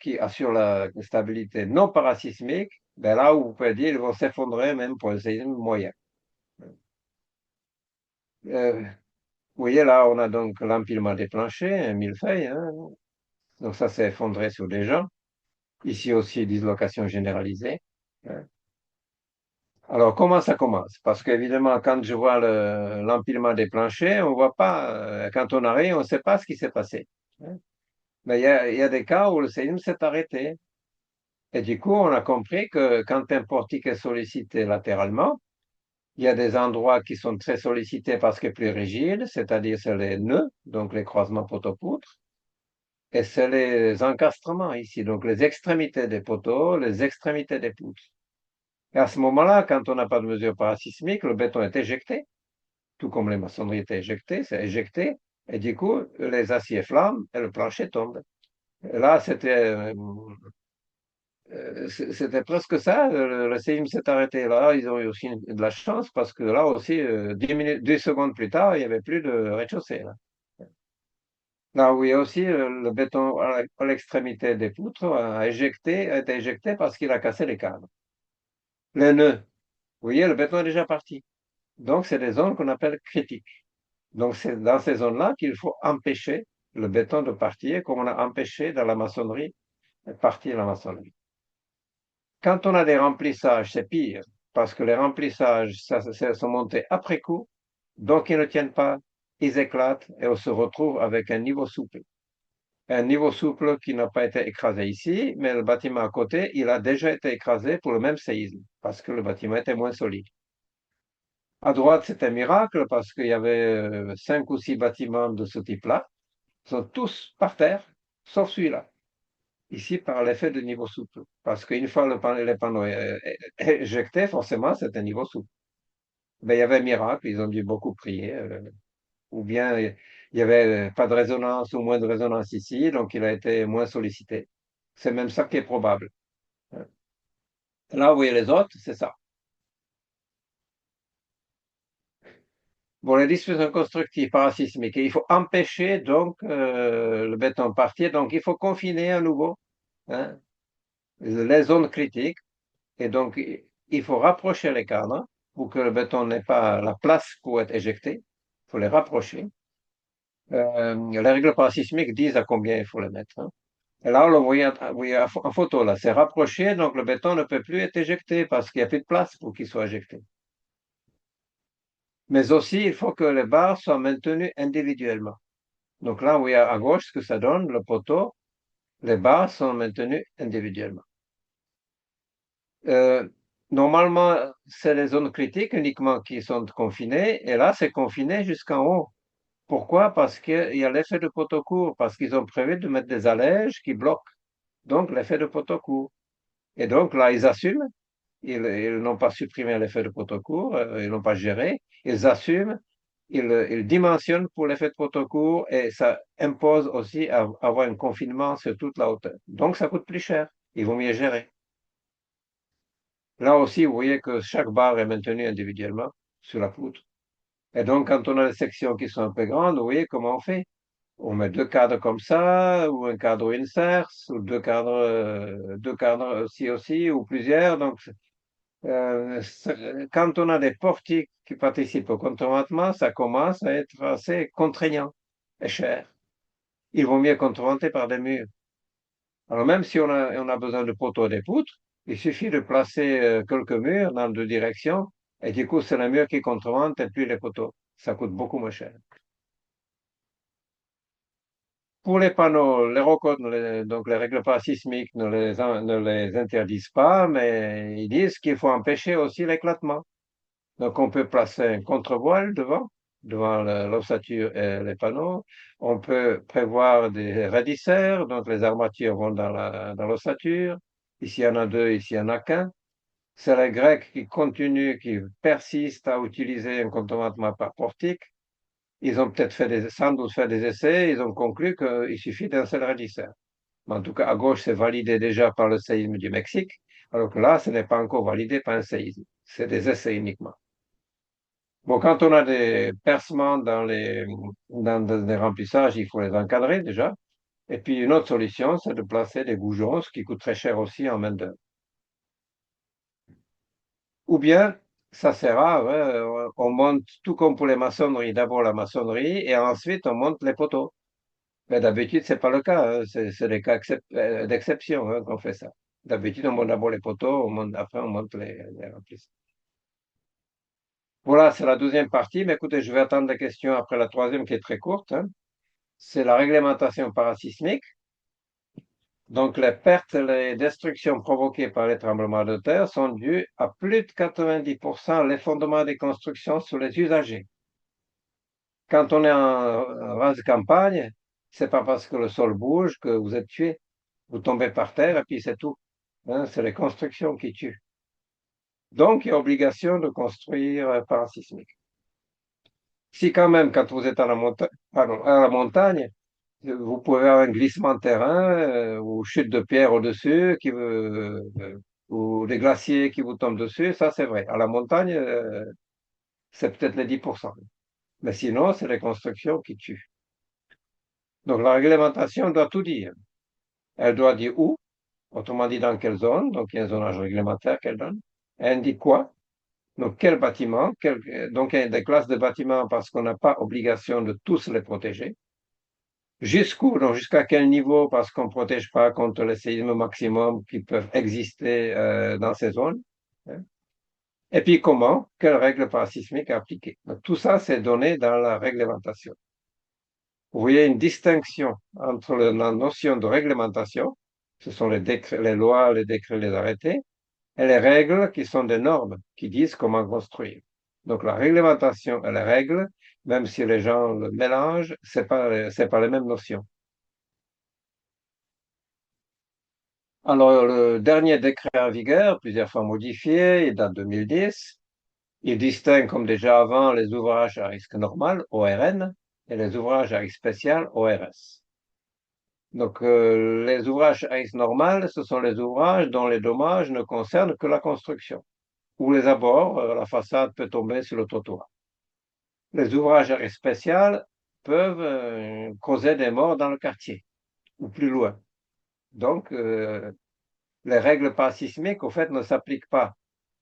qui assurent la stabilité non parasismique, ben là, vous pouvez dire, ils vont s'effondrer même pour un séisme moyen. Vous voyez, là, on a donc l'empilement des planchers, un millefeuille. Hein. Donc, ça s'est effondré sur des gens. Ici aussi, dislocation généralisée. Hein. Alors, comment ça commence? Parce qu'évidemment, quand je vois l'empilement des planchers, on voit pas, quand on arrive, on ne sait pas ce qui s'est passé. Hein. Mais il y a des cas où le séisme s'est arrêté. Et du coup, on a compris que quand un portique est sollicité latéralement, il y a des endroits qui sont très sollicités parce qu'il est plus rigide, c'est-à-dire c'est les nœuds, donc les croisements poteau-poutre, et c'est les encastrements ici, donc les extrémités des poteaux, les extrémités des poutres. Et à ce moment-là, quand on n'a pas de mesure parasismique, le béton est éjecté, tout comme les maçonneries étaient éjectées, c'est éjecté, et du coup, les aciers flamment et le plancher tombe. Et là, c'était presque ça, le séisme s'est arrêté là, ils ont eu aussi de la chance parce que là aussi, 10 minutes, 10 secondes plus tard, il n'y avait plus de rez-de-chaussée. Là où il y a aussi le béton à l'extrémité des poutres a été éjecté parce qu'il a cassé les cadres. Les nœuds, vous voyez, le béton est déjà parti. Donc, c'est des zones qu'on appelle critiques. Donc, c'est dans ces zones-là qu'il faut empêcher le béton de partir, comme on a empêché dans la maçonnerie, de partir la maçonnerie. Quand on a des remplissages, c'est pire, parce que les remplissages ça sont montés après coup, donc ils ne tiennent pas, ils éclatent et on se retrouve avec un niveau souple. Un niveau souple qui n'a pas été écrasé ici, mais le bâtiment à côté, il a déjà été écrasé pour le même séisme, parce que le bâtiment était moins solide. À droite, c'est un miracle, parce qu'il y avait 5 ou 6 bâtiments de ce type-là, ils sont tous par terre, sauf celui-là. Ici, par l'effet de niveau souple. Parce qu'une fois les panneaux éjectés, forcément, c'est un niveau souple. Ben, il y avait un miracle, ils ont dû beaucoup prier. Ou bien il n'y avait pas de résonance ou moins de résonance ici, donc il a été moins sollicité. C'est même ça qui est probable. Là où il y a les autres, c'est ça. Bon, les dispositions constructives parasismiques, il faut empêcher donc le béton de partir, donc il faut confiner à nouveau, hein, les zones critiques, et donc il faut rapprocher les cadres pour que le béton n'ait pas la place pour être éjecté. Il faut les rapprocher. Les règles parasismiques disent à combien il faut les mettre, hein. Et là, on le voyait, en photo, là, c'est rapproché, donc le béton ne peut plus être éjecté parce qu'il n'y a plus de place pour qu'il soit éjecté. Mais aussi, il faut que les barres soient maintenues individuellement. Donc là, vous voyez à gauche ce que ça donne, le poteau, les barres sont maintenues individuellement. Euh, Normalement, c'est les zones critiques uniquement qui sont confinées, et là, c'est confiné jusqu'en haut. Pourquoi? Parce qu'il y a l'effet de poteau court, parce qu'ils ont prévu de mettre des allèges qui bloquent, donc l'effet de poteau court. Et donc là, ils assument, ils n'ont pas supprimé l'effet de poteau court, ils n'ont pas géré, ils assument, ils dimensionnent pour l'effet de poteau court et ça impose aussi avoir un confinement sur toute la hauteur. Donc ça coûte plus cher, il vaut mieux gérer. Là aussi, vous voyez que chaque barre est maintenue individuellement sur la poutre. Et donc, quand on a des sections qui sont un peu grandes, vous voyez comment on fait. On met deux cadres comme ça, ou un cadre insert, ou deux cadres aussi, ou plusieurs. Donc, quand on a des portiques qui participent au contreventement, ça commence à être assez contraignant et cher. Il vaut mieux contreventer par des murs. Alors même si on a besoin de poteaux et des poutres, il suffit de placer quelques murs dans deux directions, et du coup c'est le mur qui contrevente et puis les poteaux. Ça coûte beaucoup moins cher. Pour les panneaux, les ROCOT, donc les règles parasismiques ne les interdisent pas, mais ils disent qu'il faut empêcher aussi l'éclatement. Donc, on peut placer un contre-voile devant l'ossature et les panneaux. On peut prévoir des raidisseurs, donc les armatures vont dans l'ossature. Ici, il y en a deux, ici, il n'y en a qu'un. C'est les Grecs qui continuent, qui persistent à utiliser un contentement par portique. Ils ont peut-être sans doute fait des essais, ils ont conclu qu'il suffit d'un seul raidisseur. Mais en tout cas, à gauche, c'est validé déjà par le séisme du Mexique, alors que là, ce n'est pas encore validé par un séisme. C'est des essais uniquement. Bon, quand on a des percements dans les remplissages, il faut les encadrer déjà. Et puis une autre solution, c'est de placer des goujons, ce qui coûte très cher aussi en main-d'œuvre. Ou bien, ça sert à, ouais, on monte tout comme pour les maçonneries, d'abord la maçonnerie et ensuite on monte les poteaux. Mais d'habitude, c'est pas le cas, hein. C'est des cas d'exception hein, qu'on fait ça. D'habitude, on monte d'abord les poteaux, après on monte les remplissages. Voilà, c'est la deuxième partie. Mais écoutez, je vais attendre les questions après la troisième qui est très courte, hein. C'est la réglementation parasismique. Donc, les pertes, les destructions provoquées par les tremblements de terre sont dues à plus de 90% à l'effondrement des constructions sur les usagers. Quand on est en rase campagne, c'est pas parce que le sol bouge que vous êtes tué. Vous tombez par terre et puis c'est tout, hein. C'est les constructions qui tuent. Donc, il y a obligation de construire parasismique. Si quand même, quand vous êtes à la montagne, vous pouvez avoir un glissement de terrain ou chute de pierre au-dessus ou des glaciers qui vous tombent dessus, ça c'est vrai. À la montagne, c'est peut-être les 10%. Mais sinon, c'est les constructions qui tuent. Donc la réglementation doit tout dire. Elle doit dire où, autrement dit dans quelle zone, donc il y a un zonage réglementaire qu'elle donne. Elle indique quoi, donc quel bâtiment, donc il y a des classes de bâtiments parce qu'on n'a pas obligation de tous les protéger. Jusqu'où? Donc, jusqu'à quel niveau? Parce qu'on ne protège pas contre les séismes maximum qui peuvent exister dans ces zones, hein. Et puis, comment? Quelles règles parasismiques appliquer? Donc, tout ça, c'est donné dans la réglementation. Vous voyez une distinction entre la notion de réglementation, ce sont les décrets, les lois, les décrets, les arrêtés, et les règles qui sont des normes qui disent comment construire. Donc, la réglementation et les règles, même si les gens le mélangent, c'est pas les mêmes notions. Alors, le dernier décret en vigueur, plusieurs fois modifié, il date de 2010. Il distingue, comme déjà avant, les ouvrages à risque normal, ORN, et les ouvrages à risque spécial, ORS. Donc, les ouvrages à risque normal, ce sont les ouvrages dont les dommages ne concernent que la construction, ou les abords, la façade peut tomber sur le trottoir. Les ouvrages à risque spécial peuvent causer des morts dans le quartier ou plus loin. Donc, les règles parasismiques, au fait, ne s'appliquent pas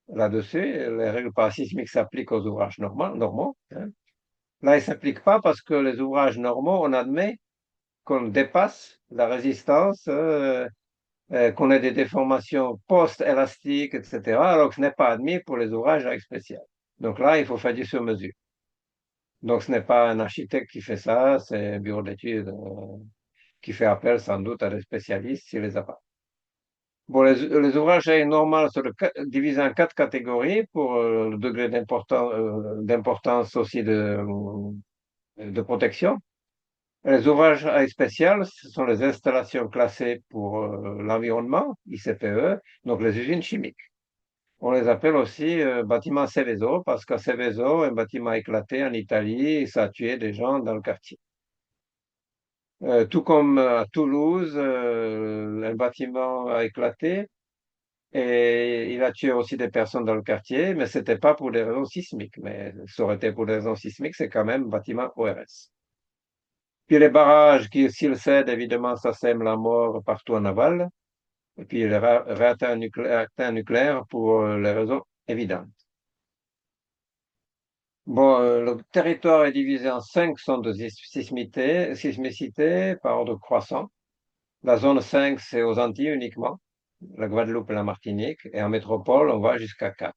là-dessus. Les règles parasismiques s'appliquent aux ouvrages normaux, hein. Là, ils ne s'appliquent pas parce que les ouvrages normaux, on admet qu'on dépasse la résistance, qu'on ait des déformations post-élastiques, etc., alors que ce n'est pas admis pour les ouvrages à risque spécial. Donc là, il faut faire du sur-mesure. Donc ce n'est pas un architecte qui fait ça, c'est un bureau d'études qui fait appel sans doute à des spécialistes s'il les a pas. Bon, les ouvrages normaux sont divisés en quatre catégories pour le degré d'importance aussi de protection. Les ouvrages à risque spécial, ce sont les installations classées pour l'environnement, ICPE, donc les usines chimiques. On les appelle aussi bâtiments Seveso parce qu'à Seveso, un bâtiment a éclaté en Italie et ça a tué des gens dans le quartier. Tout comme à Toulouse, un bâtiment a éclaté et il a tué aussi des personnes dans le quartier, mais c'était pas pour des raisons sismiques. Mais ça aurait été pour des raisons sismiques, c'est quand même bâtiment ORS. Puis les barrages qui, s'ils cèdent, évidemment, ça sème la mort partout en aval. Et puis les réacteurs nucléaires pour les raisons évidentes. Bon, le territoire est divisé en 5 zones de sismicité par ordre croissant. La zone 5, c'est aux Antilles uniquement, la Guadeloupe et la Martinique. Et en métropole, on va jusqu'à 4.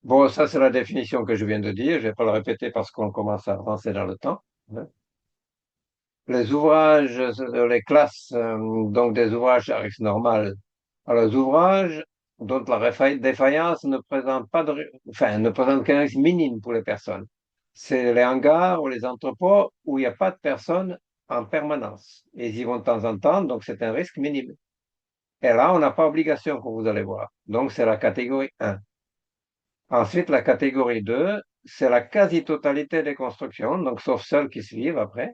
Bon, ça, c'est la définition que je viens de dire. Je ne vais pas le répéter parce qu'on commence à avancer dans le temps, hein. Les ouvrages, les classes, donc des ouvrages à risque normal. Alors, les ouvrages dont la défaillance ne présente pas enfin, ne présente qu'un risque minime pour les personnes. C'est les hangars ou les entrepôts où il n'y a pas de personnes en permanence. Ils y vont de temps en temps, donc c'est un risque minime. Et là, on n'a pas obligation, comme vous allez voir. Donc, c'est la catégorie 1. Ensuite, la catégorie 2, c'est la quasi-totalité des constructions, donc sauf celles qui suivent après.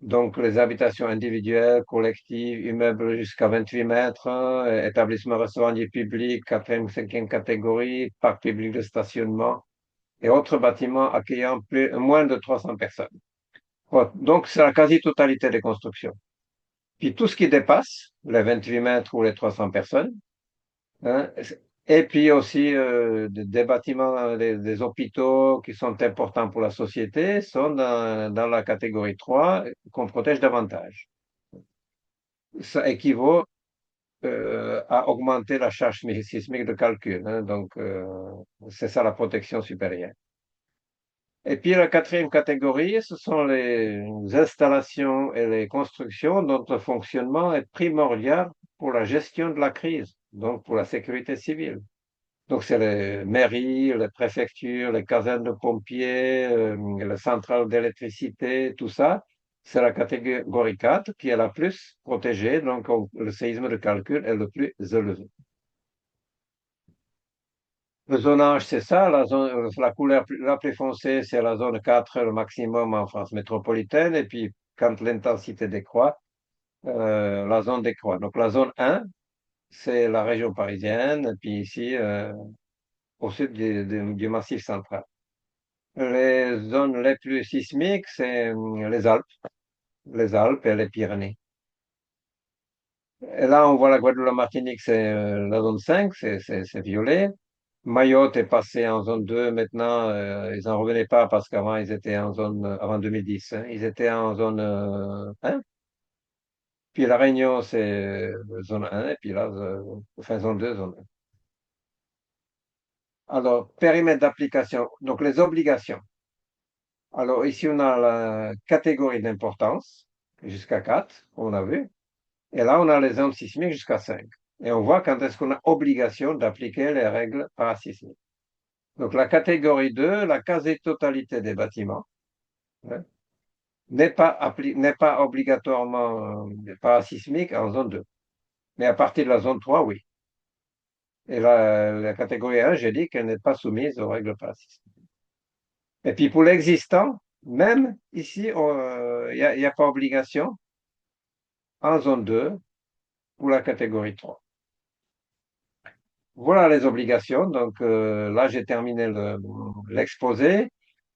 Donc, les habitations individuelles, collectives, immeubles jusqu'à 28 mètres, établissements restaurants du public, 4e, 5e catégorie, parcs publics de stationnement et autres bâtiments accueillant moins de 300 personnes. Bon, donc, c'est la quasi-totalité des constructions. Puis tout ce qui dépasse les 28 mètres ou les 300 personnes, hein, et puis aussi des bâtiments, des hôpitaux qui sont importants pour la société sont dans la catégorie 3 qu'on protège davantage. Ça équivaut à augmenter la charge sismique de calcul, hein. Donc, c'est ça la protection supérieure. Et puis la quatrième catégorie, ce sont les installations et les constructions dont le fonctionnement est primordial pour la gestion de la crise, donc pour la sécurité civile. Donc, c'est les mairies, les préfectures, les casernes de pompiers, les centrales d'électricité, tout ça. C'est la catégorie 4 qui est la plus protégée, donc le séisme de calcul est le plus élevé. Le zonage, c'est ça. La couleur la plus foncée, c'est la zone 4, le maximum en France métropolitaine. Et puis, quand l'intensité décroît, la zone décroît. Donc, la zone 1, c'est la région parisienne. Et puis ici, au sud du Massif central. Les zones les plus sismiques, c'est les Alpes et les Pyrénées. Et là, on voit la Guadeloupe, la Martinique, c'est la zone 5, c'est violet. Mayotte est passé en zone 2 maintenant, ils n'en revenaient pas parce qu'avant, ils étaient en zone, avant 2010, hein, ils étaient en zone 1. Puis la Réunion, c'est zone 1, et puis là, enfin, zone 2, zone 1. Alors, périmètre d'application, donc les obligations. Alors, ici, on a la catégorie d'importance, jusqu'à 4, on a vu. Et là, on a les zones sismiques jusqu'à 5. Et on voit quand est-ce qu'on a obligation d'appliquer les règles parasismiques. Donc, la catégorie 2, la quasi-totalité des bâtiments, hein, n'est pas obligatoirement parasismique en zone 2. Mais à partir de la zone 3, oui. Et la catégorie 1, j'ai dit qu'elle n'est pas soumise aux règles parasismiques. Et puis, pour l'existant, même ici, il n'y a pas obligation en zone 2 pour la catégorie 3. voilà les obligations. Donc là, j'ai terminé l'exposé.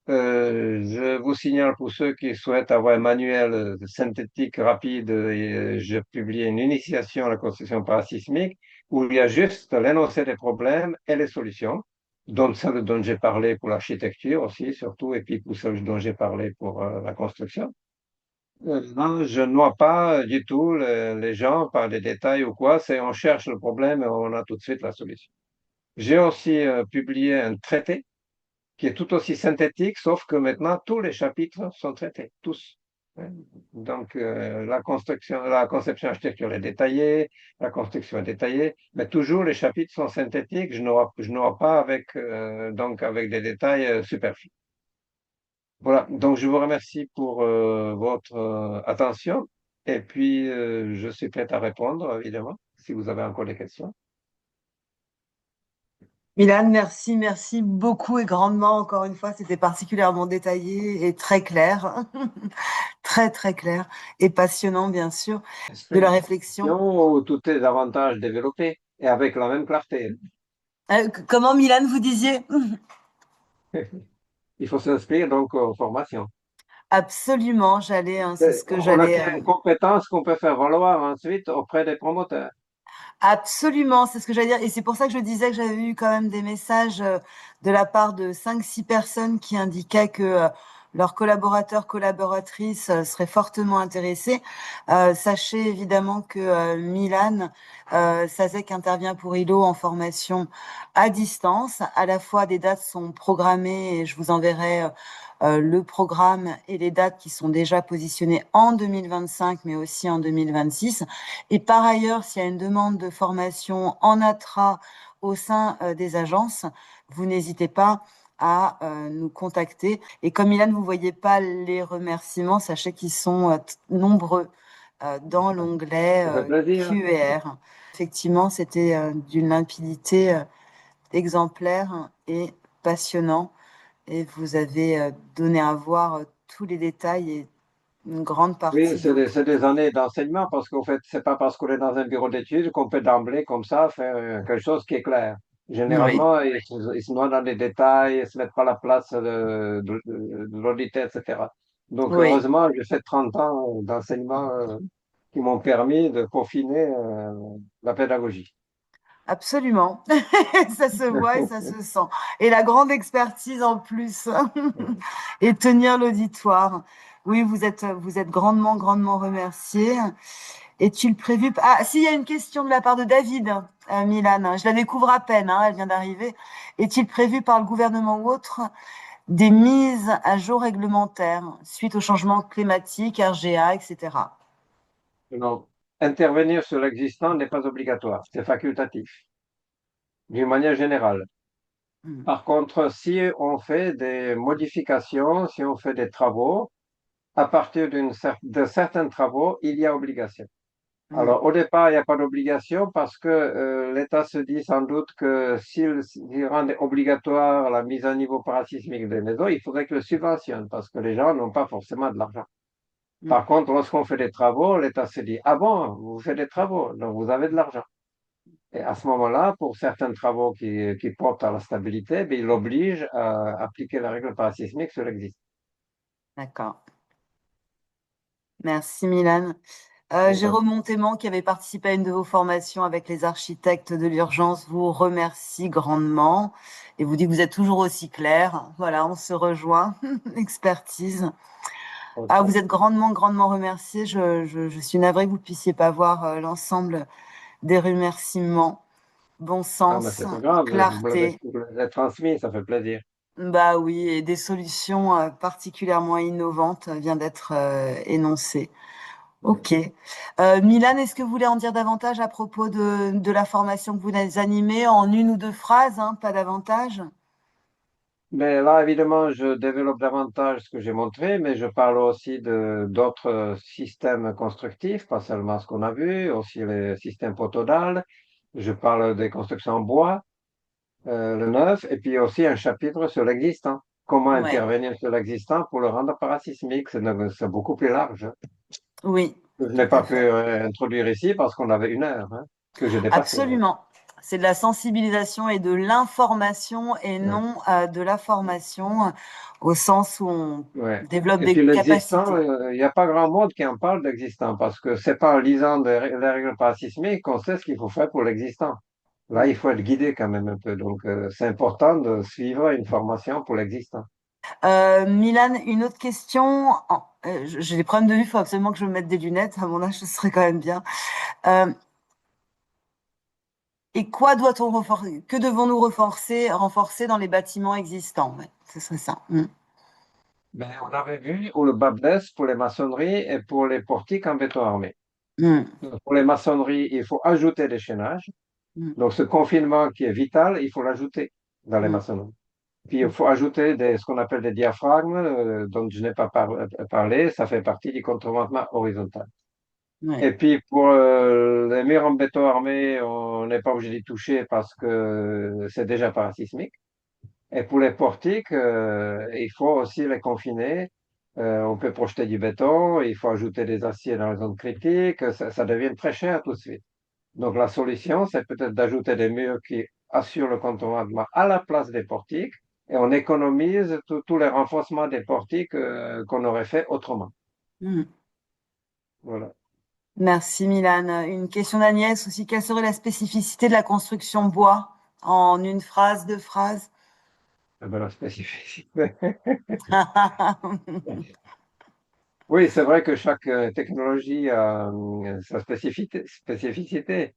Je vous signale pour ceux qui souhaitent avoir un manuel synthétique rapide, je publie une initiation à la construction parasismique où il y a juste l'énoncé des problèmes et les solutions, dont celle dont j'ai parlé pour l'architecture aussi, surtout, et puis pour celle dont j'ai parlé pour la construction. Non, je ne noie pas du tout les gens par des détails ou quoi, c'est on cherche le problème et on a tout de suite la solution. J'ai aussi publié un traité qui est tout aussi synthétique, sauf que maintenant tous les chapitres sont traités, tous. Hein. Donc la conception architecturale est détaillée, la construction est détaillée, mais toujours les chapitres sont synthétiques. Je n'aurai pas avec donc avec des détails superflus. Voilà. Donc je vous remercie pour votre attention et puis je suis prêt à répondre évidemment si vous avez encore des questions. Milan, merci, merci beaucoup et grandement. Encore une fois, c'était particulièrement détaillé et très clair, très, très clair et passionnant, bien sûr, de la réflexion. Où tout est davantage développé et avec la même clarté. Comment, Milan, vous disiez? Il faut s'inscrire donc aux formations. Absolument, c'est ce que On j'allais. acquiert une compétence qu'on peut faire valoir ensuite auprès des promoteurs. Absolument, c'est ce que j'allais dire. Et c'est pour ça que je disais que j'avais eu quand même des messages de la part de 5, 6 personnes qui indiquaient que leurs collaborateurs, collaboratrices seraient fortement intéressés. Sachez évidemment que Milan Sazek intervient pour ILO en formation à distance. À la fois, des dates sont programmées et je vous enverrai le programme et les dates qui sont déjà positionnées en 2025, mais aussi en 2026. Et par ailleurs, s'il y a une demande de formation en ATRA au sein des agences, vous n'hésitez pas à nous contacter. Et comme Ilan, vous voyez pas les remerciements, sachez qu'ils sont nombreux dans l'onglet Ça fait plaisir. Q&R. Effectivement, c'était d'une limpidité exemplaire et passionnant. Et vous avez donné à voir tous les détails et une grande Oui, partie de vos c'est des années d'enseignement parce qu'en fait, c'est pas parce qu'on est dans un bureau d'études qu'on peut d'emblée comme ça faire quelque chose qui est clair. Oui, Généralement, ils se noient dans des détails, ils se mettent pas à la place de l'auditeur, etc. Donc, oui. heureusement, j'ai fait 30 ans d'enseignement qui m'ont permis de peaufiner la pédagogie. Absolument. Ça se voit et ça se sent. Et la grande expertise en plus. Et tenir l'auditoire. Oui, vous êtes grandement, grandement remercié. Est-il prévu? Ah, s'il y a une question de la part de David, Milan, je la découvre à peine, hein, elle vient d'arriver. Est-il prévu par le gouvernement ou autre des mises à jour réglementaires suite au changement climatique, RGA, etc. Non. Intervenir sur l'existant n'est pas obligatoire, c'est facultatif, d'une manière générale. Hmm. Par contre, si on fait des modifications, si on fait des travaux, à partir de certains travaux, il y a obligation. Hmm. Alors, au départ, il n'y a pas d'obligation parce que l'État se dit sans doute que s'il rend obligatoire la mise à niveau parasismique des maisons, il faudrait que le subventionne parce que les gens n'ont pas forcément de l'argent. Hmm. Par contre, lorsqu'on fait des travaux, l'État se dit, ah bon, vous faites des travaux, donc vous avez de l'argent. Et à ce moment-là, pour certains travaux qui portent à la stabilité, ben, il oblige à appliquer la règle parasismique sur l'existant. D'accord. Merci Milan. Jérôme Montément, qui avait participé à une de vos formations avec les architectes de l'urgence, vous remercie grandement et vous dit que vous êtes toujours aussi clair. Voilà, on se rejoint. Expertise. Ah, Ok. vous êtes grandement, grandement remercié. Je suis navrée que vous ne puissiez pas voir l'ensemble des remerciements. Bon Ah, mais sens, c'est pas grave, clarté. vous me l'avez transmis, ça fait plaisir. Bah oui, et des solutions particulièrement innovantes viennent d'être énoncées. Ok. Milan, est-ce que vous voulez en dire davantage à propos de la formation que vous avez animée en une ou deux phrases, hein, pas davantage? Mais là, évidemment, je développe davantage ce que j'ai montré, mais je parle aussi de d'autres systèmes constructifs, pas seulement ce qu'on a vu, aussi les systèmes potodales. Je parle des constructions en bois, le neuf, et puis aussi un chapitre sur l'existant. Comment Ouais, intervenir sur l'existant pour le rendre parasismique. C'est beaucoup plus large. oui, Je tout n'ai pas à pu fait. introduire ici parce qu'on avait une heure, hein, que j'ai dépassé. Absolument. C'est de la sensibilisation et de l'information et Ouais. non de la formation, au sens où on Ouais. développe Et des puis l'existant, capacités. il n'y a pas grand monde qui en parle d'existant, parce que c'est pas en lisant les règles parasismiques qu'on sait ce qu'il faut faire pour l'existant. Là, il Mm. faut être guidé quand même un peu. Donc, c'est important de suivre une formation pour l'existant. Milan, une autre question. J'ai des problèmes de vue, il faut absolument que je me mette des lunettes. À mon âge, ce serait quand même bien. Euh, et quoi doit-on renforcer? Que devons-nous renforcer dans les bâtiments existants? Ouais, ce serait ça. Mm. Ben, on avait vu où le bas blesse pour les maçonneries et pour les portiques en béton armé. Mm. Donc, pour les maçonneries, il faut ajouter des chaînages. Mm. Donc, ce confinement qui est vital, il faut l'ajouter dans les Mm. maçonneries. Puis, il Mm. faut ajouter ce qu'on appelle des diaphragmes, dont je n'ai pas parlé. Ça fait partie du contreventement horizontal. Ouais. Et puis, pour les murs en béton armé, on n'est pas obligé d'y toucher parce que c'est déjà parasismique. Et pour les portiques, il faut aussi les confiner. On peut projeter du béton, il faut ajouter des aciers dans les zones critiques. Ça devient très cher tout de suite. Donc, la solution, c'est peut-être d'ajouter des murs qui assurent le contournement à la place des portiques et on économise tous les renforcements des portiques qu'on aurait fait autrement. Mm. Voilà. Merci Milan. Une question d'Agnès aussi. Quelle serait la spécificité de la construction bois en une phrase, deux phrases? Eh ben, la spécificité. Oui, c'est vrai que chaque technologie a sa spécificité.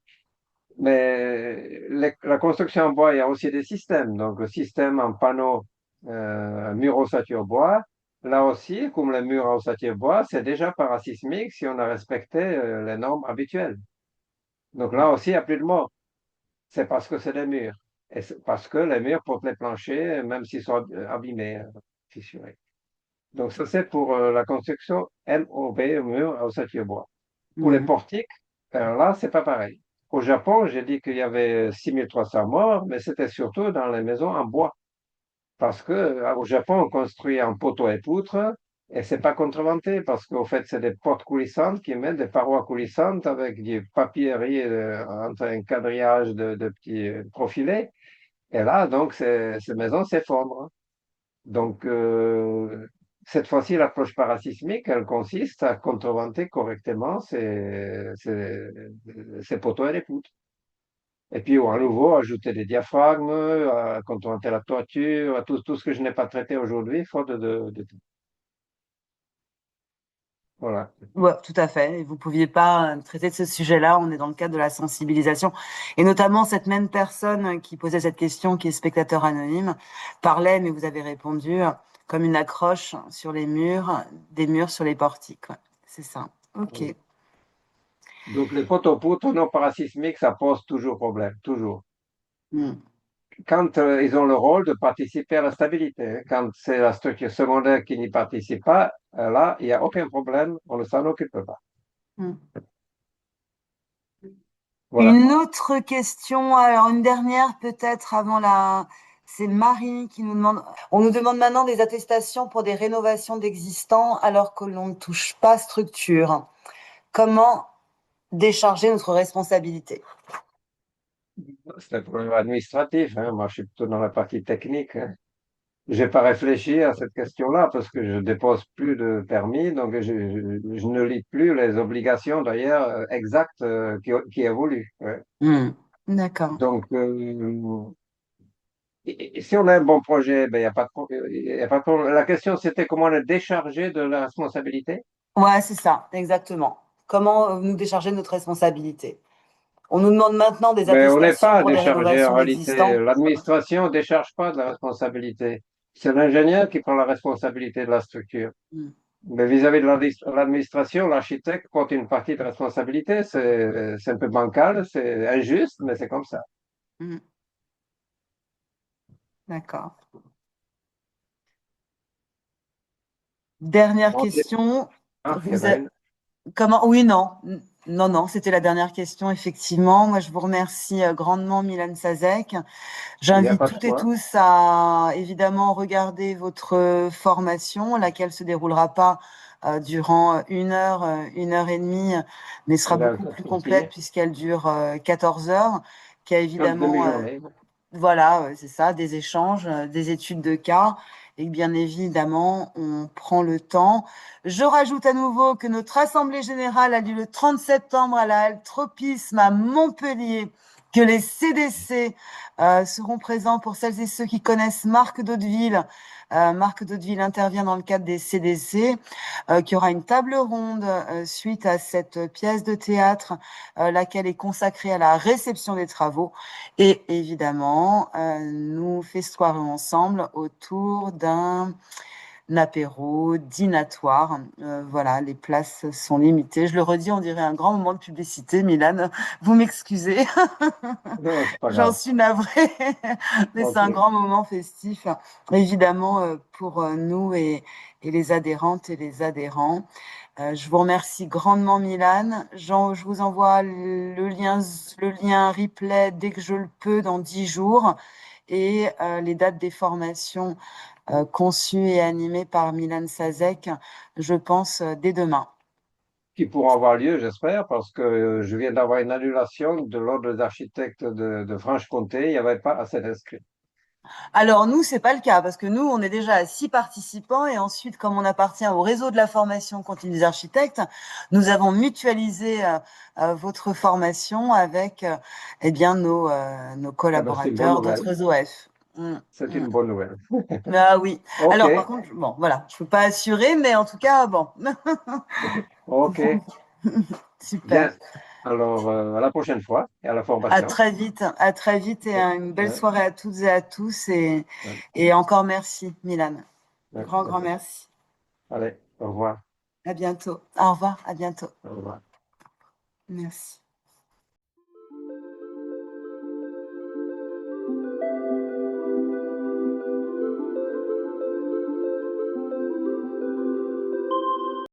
Mais la construction en bois, il y a aussi des systèmes. Donc, le système en panneau mur ossature bois, là aussi, comme les murs en ossature bois, c'est déjà parasismique si on a respecté les normes habituelles. Donc, là aussi, il n'y a plus de mots. C'est parce que c'est des murs. Et c'est parce que les murs portent les planchers, même s'ils sont abîmés, fissurés. Donc, ça, c'est pour la construction MOB, mur à ossature bois. Pour les Mm. portiques, là, c'est pas pareil. Au Japon, j'ai dit qu'il y avait 6300 morts, mais c'était surtout dans les maisons en bois. Parce que au Japon, on construit en poteau et poutres, et c'est pas contreventé, parce qu'au fait, c'est des portes coulissantes qui mettent des parois coulissantes avec du papier riz, entre un quadrillage de petits profilés. Et là, donc, ces maisons s'effondrent. Donc, cette fois-ci, l'approche parasismique, elle consiste à contreventer correctement ces poteaux et les poutres. Et puis, à nouveau, ajouter des diaphragmes, à contreventer la toiture, à tout ce que je n'ai pas traité aujourd'hui, faute de temps. Voilà. Ouais, tout à fait. Et vous pouviez pas traiter de ce sujet-là. On est dans le cadre de la sensibilisation. Et notamment, cette même personne qui posait cette question, qui est spectateur anonyme, parlait, mais vous avez répondu, comme une accroche sur les murs, des murs sur les portiques. Ouais, c'est ça. Ok. Donc, les poteaux-poutres non parasismiques, ça pose toujours problème, toujours. Hmm. Quand ils ont le rôle de participer à la stabilité, hein. Quand c'est la structure secondaire qui n'y participe pas, là, il n'y a aucun problème, on ne s'en occupe pas. Hmm. Voilà. Une autre question, alors une dernière peut-être avant la... C'est Marie qui nous demande... On nous demande maintenant des attestations pour des rénovations d'existants alors que l'on ne touche pas structure. Comment décharger notre responsabilité? C'est un problème administratif, hein. Moi, je suis plutôt dans la partie technique, hein. J'ai pas réfléchi à cette question-là parce que je dépose plus de permis, donc je ne lis plus les obligations d'ailleurs exactes qui évoluent. Ouais. Hmm. D'accord. Donc, et si on a un bon projet, ben, il n'y a pas de, y a pas de problème. La question, c'était comment le décharger de la responsabilité. Ouais, c'est ça, exactement. Comment nous décharger de notre responsabilité? On nous demande maintenant des Mais on n'est attestations pas pour des déchargé en rénovations réalité. d'existants. L'administration ne décharge pas de la responsabilité. C'est l'ingénieur qui prend la responsabilité de la structure. Hmm. Mais vis-à-vis de l'administration, l'architecte porte une partie de responsabilité. C'est un peu bancal, c'est injuste, mais c'est comme ça. Hmm. D'accord. Dernière Bon, question. il y en Vous a a- une. Comment? Oui, non. Non, non, c'était la dernière question, effectivement. Moi, je vous remercie grandement, Milan Sazek. Il n'y a J'invite pas de toutes et quoi. tous à évidemment regarder votre formation, laquelle se déroulera pas durant une heure et demie, mais sera Elle est beaucoup plus complète autosuffisante. puisqu'elle dure 14 heures, qui a Une évidemment demi-journée. voilà, c'est ça, des échanges, des études de cas. Et bien évidemment, on prend le temps. Je rajoute à nouveau que notre assemblée générale a lieu le 30 septembre à la Halle Tropisme à Montpellier, que les CDC seront présents pour celles et ceux qui connaissent Marc Daudeville. Marc Daudeville intervient dans le cadre des CDC, qu'il y aura une table ronde suite à cette pièce de théâtre, laquelle est consacrée à la réception des travaux. Et évidemment, nous festoirons ensemble autour d'un apéro dînatoire. Voilà, les places sont limitées. Je le redis, on dirait un grand moment de publicité, Milan. Vous m'excusez, Non, c'est pas j'en grave. suis navrée, mais c'est un OK. grand moment festif, évidemment, pour nous et les adhérentes et les adhérents. Je vous remercie grandement, Milan. Jean, je vous envoie le lien replay dès que je le peux dans 10 jours et les dates des formations conçues et animées par Milan Sazek, je pense, dès demain. Qui pourront avoir lieu, j'espère, parce que je viens d'avoir une annulation de l'Ordre des architectes de Franche-Comté. Il n'y avait pas assez d'inscrits. Alors nous, c'est pas le cas parce que nous, on est déjà à 6 participants et ensuite, comme on appartient au réseau de la formation continue des architectes, nous avons mutualisé votre formation avec eh bien nos Eh ben, c'est une bonne collaborateurs nouvelle. d'autres OF. Mm, C'est mm. une bonne nouvelle. Ah oui. OK. Alors par contre, bon, voilà, je peux pas assurer, mais en tout cas, bon, OK. super. Bien. Alors, à la prochaine fois et à la À formation. très vite et une belle Ouais, soirée à toutes et à tous ouais, et encore merci, Milan. ouais, Grand, grand ouais. merci. Allez, au revoir. À bientôt. Au revoir, à bientôt. Au revoir. Merci.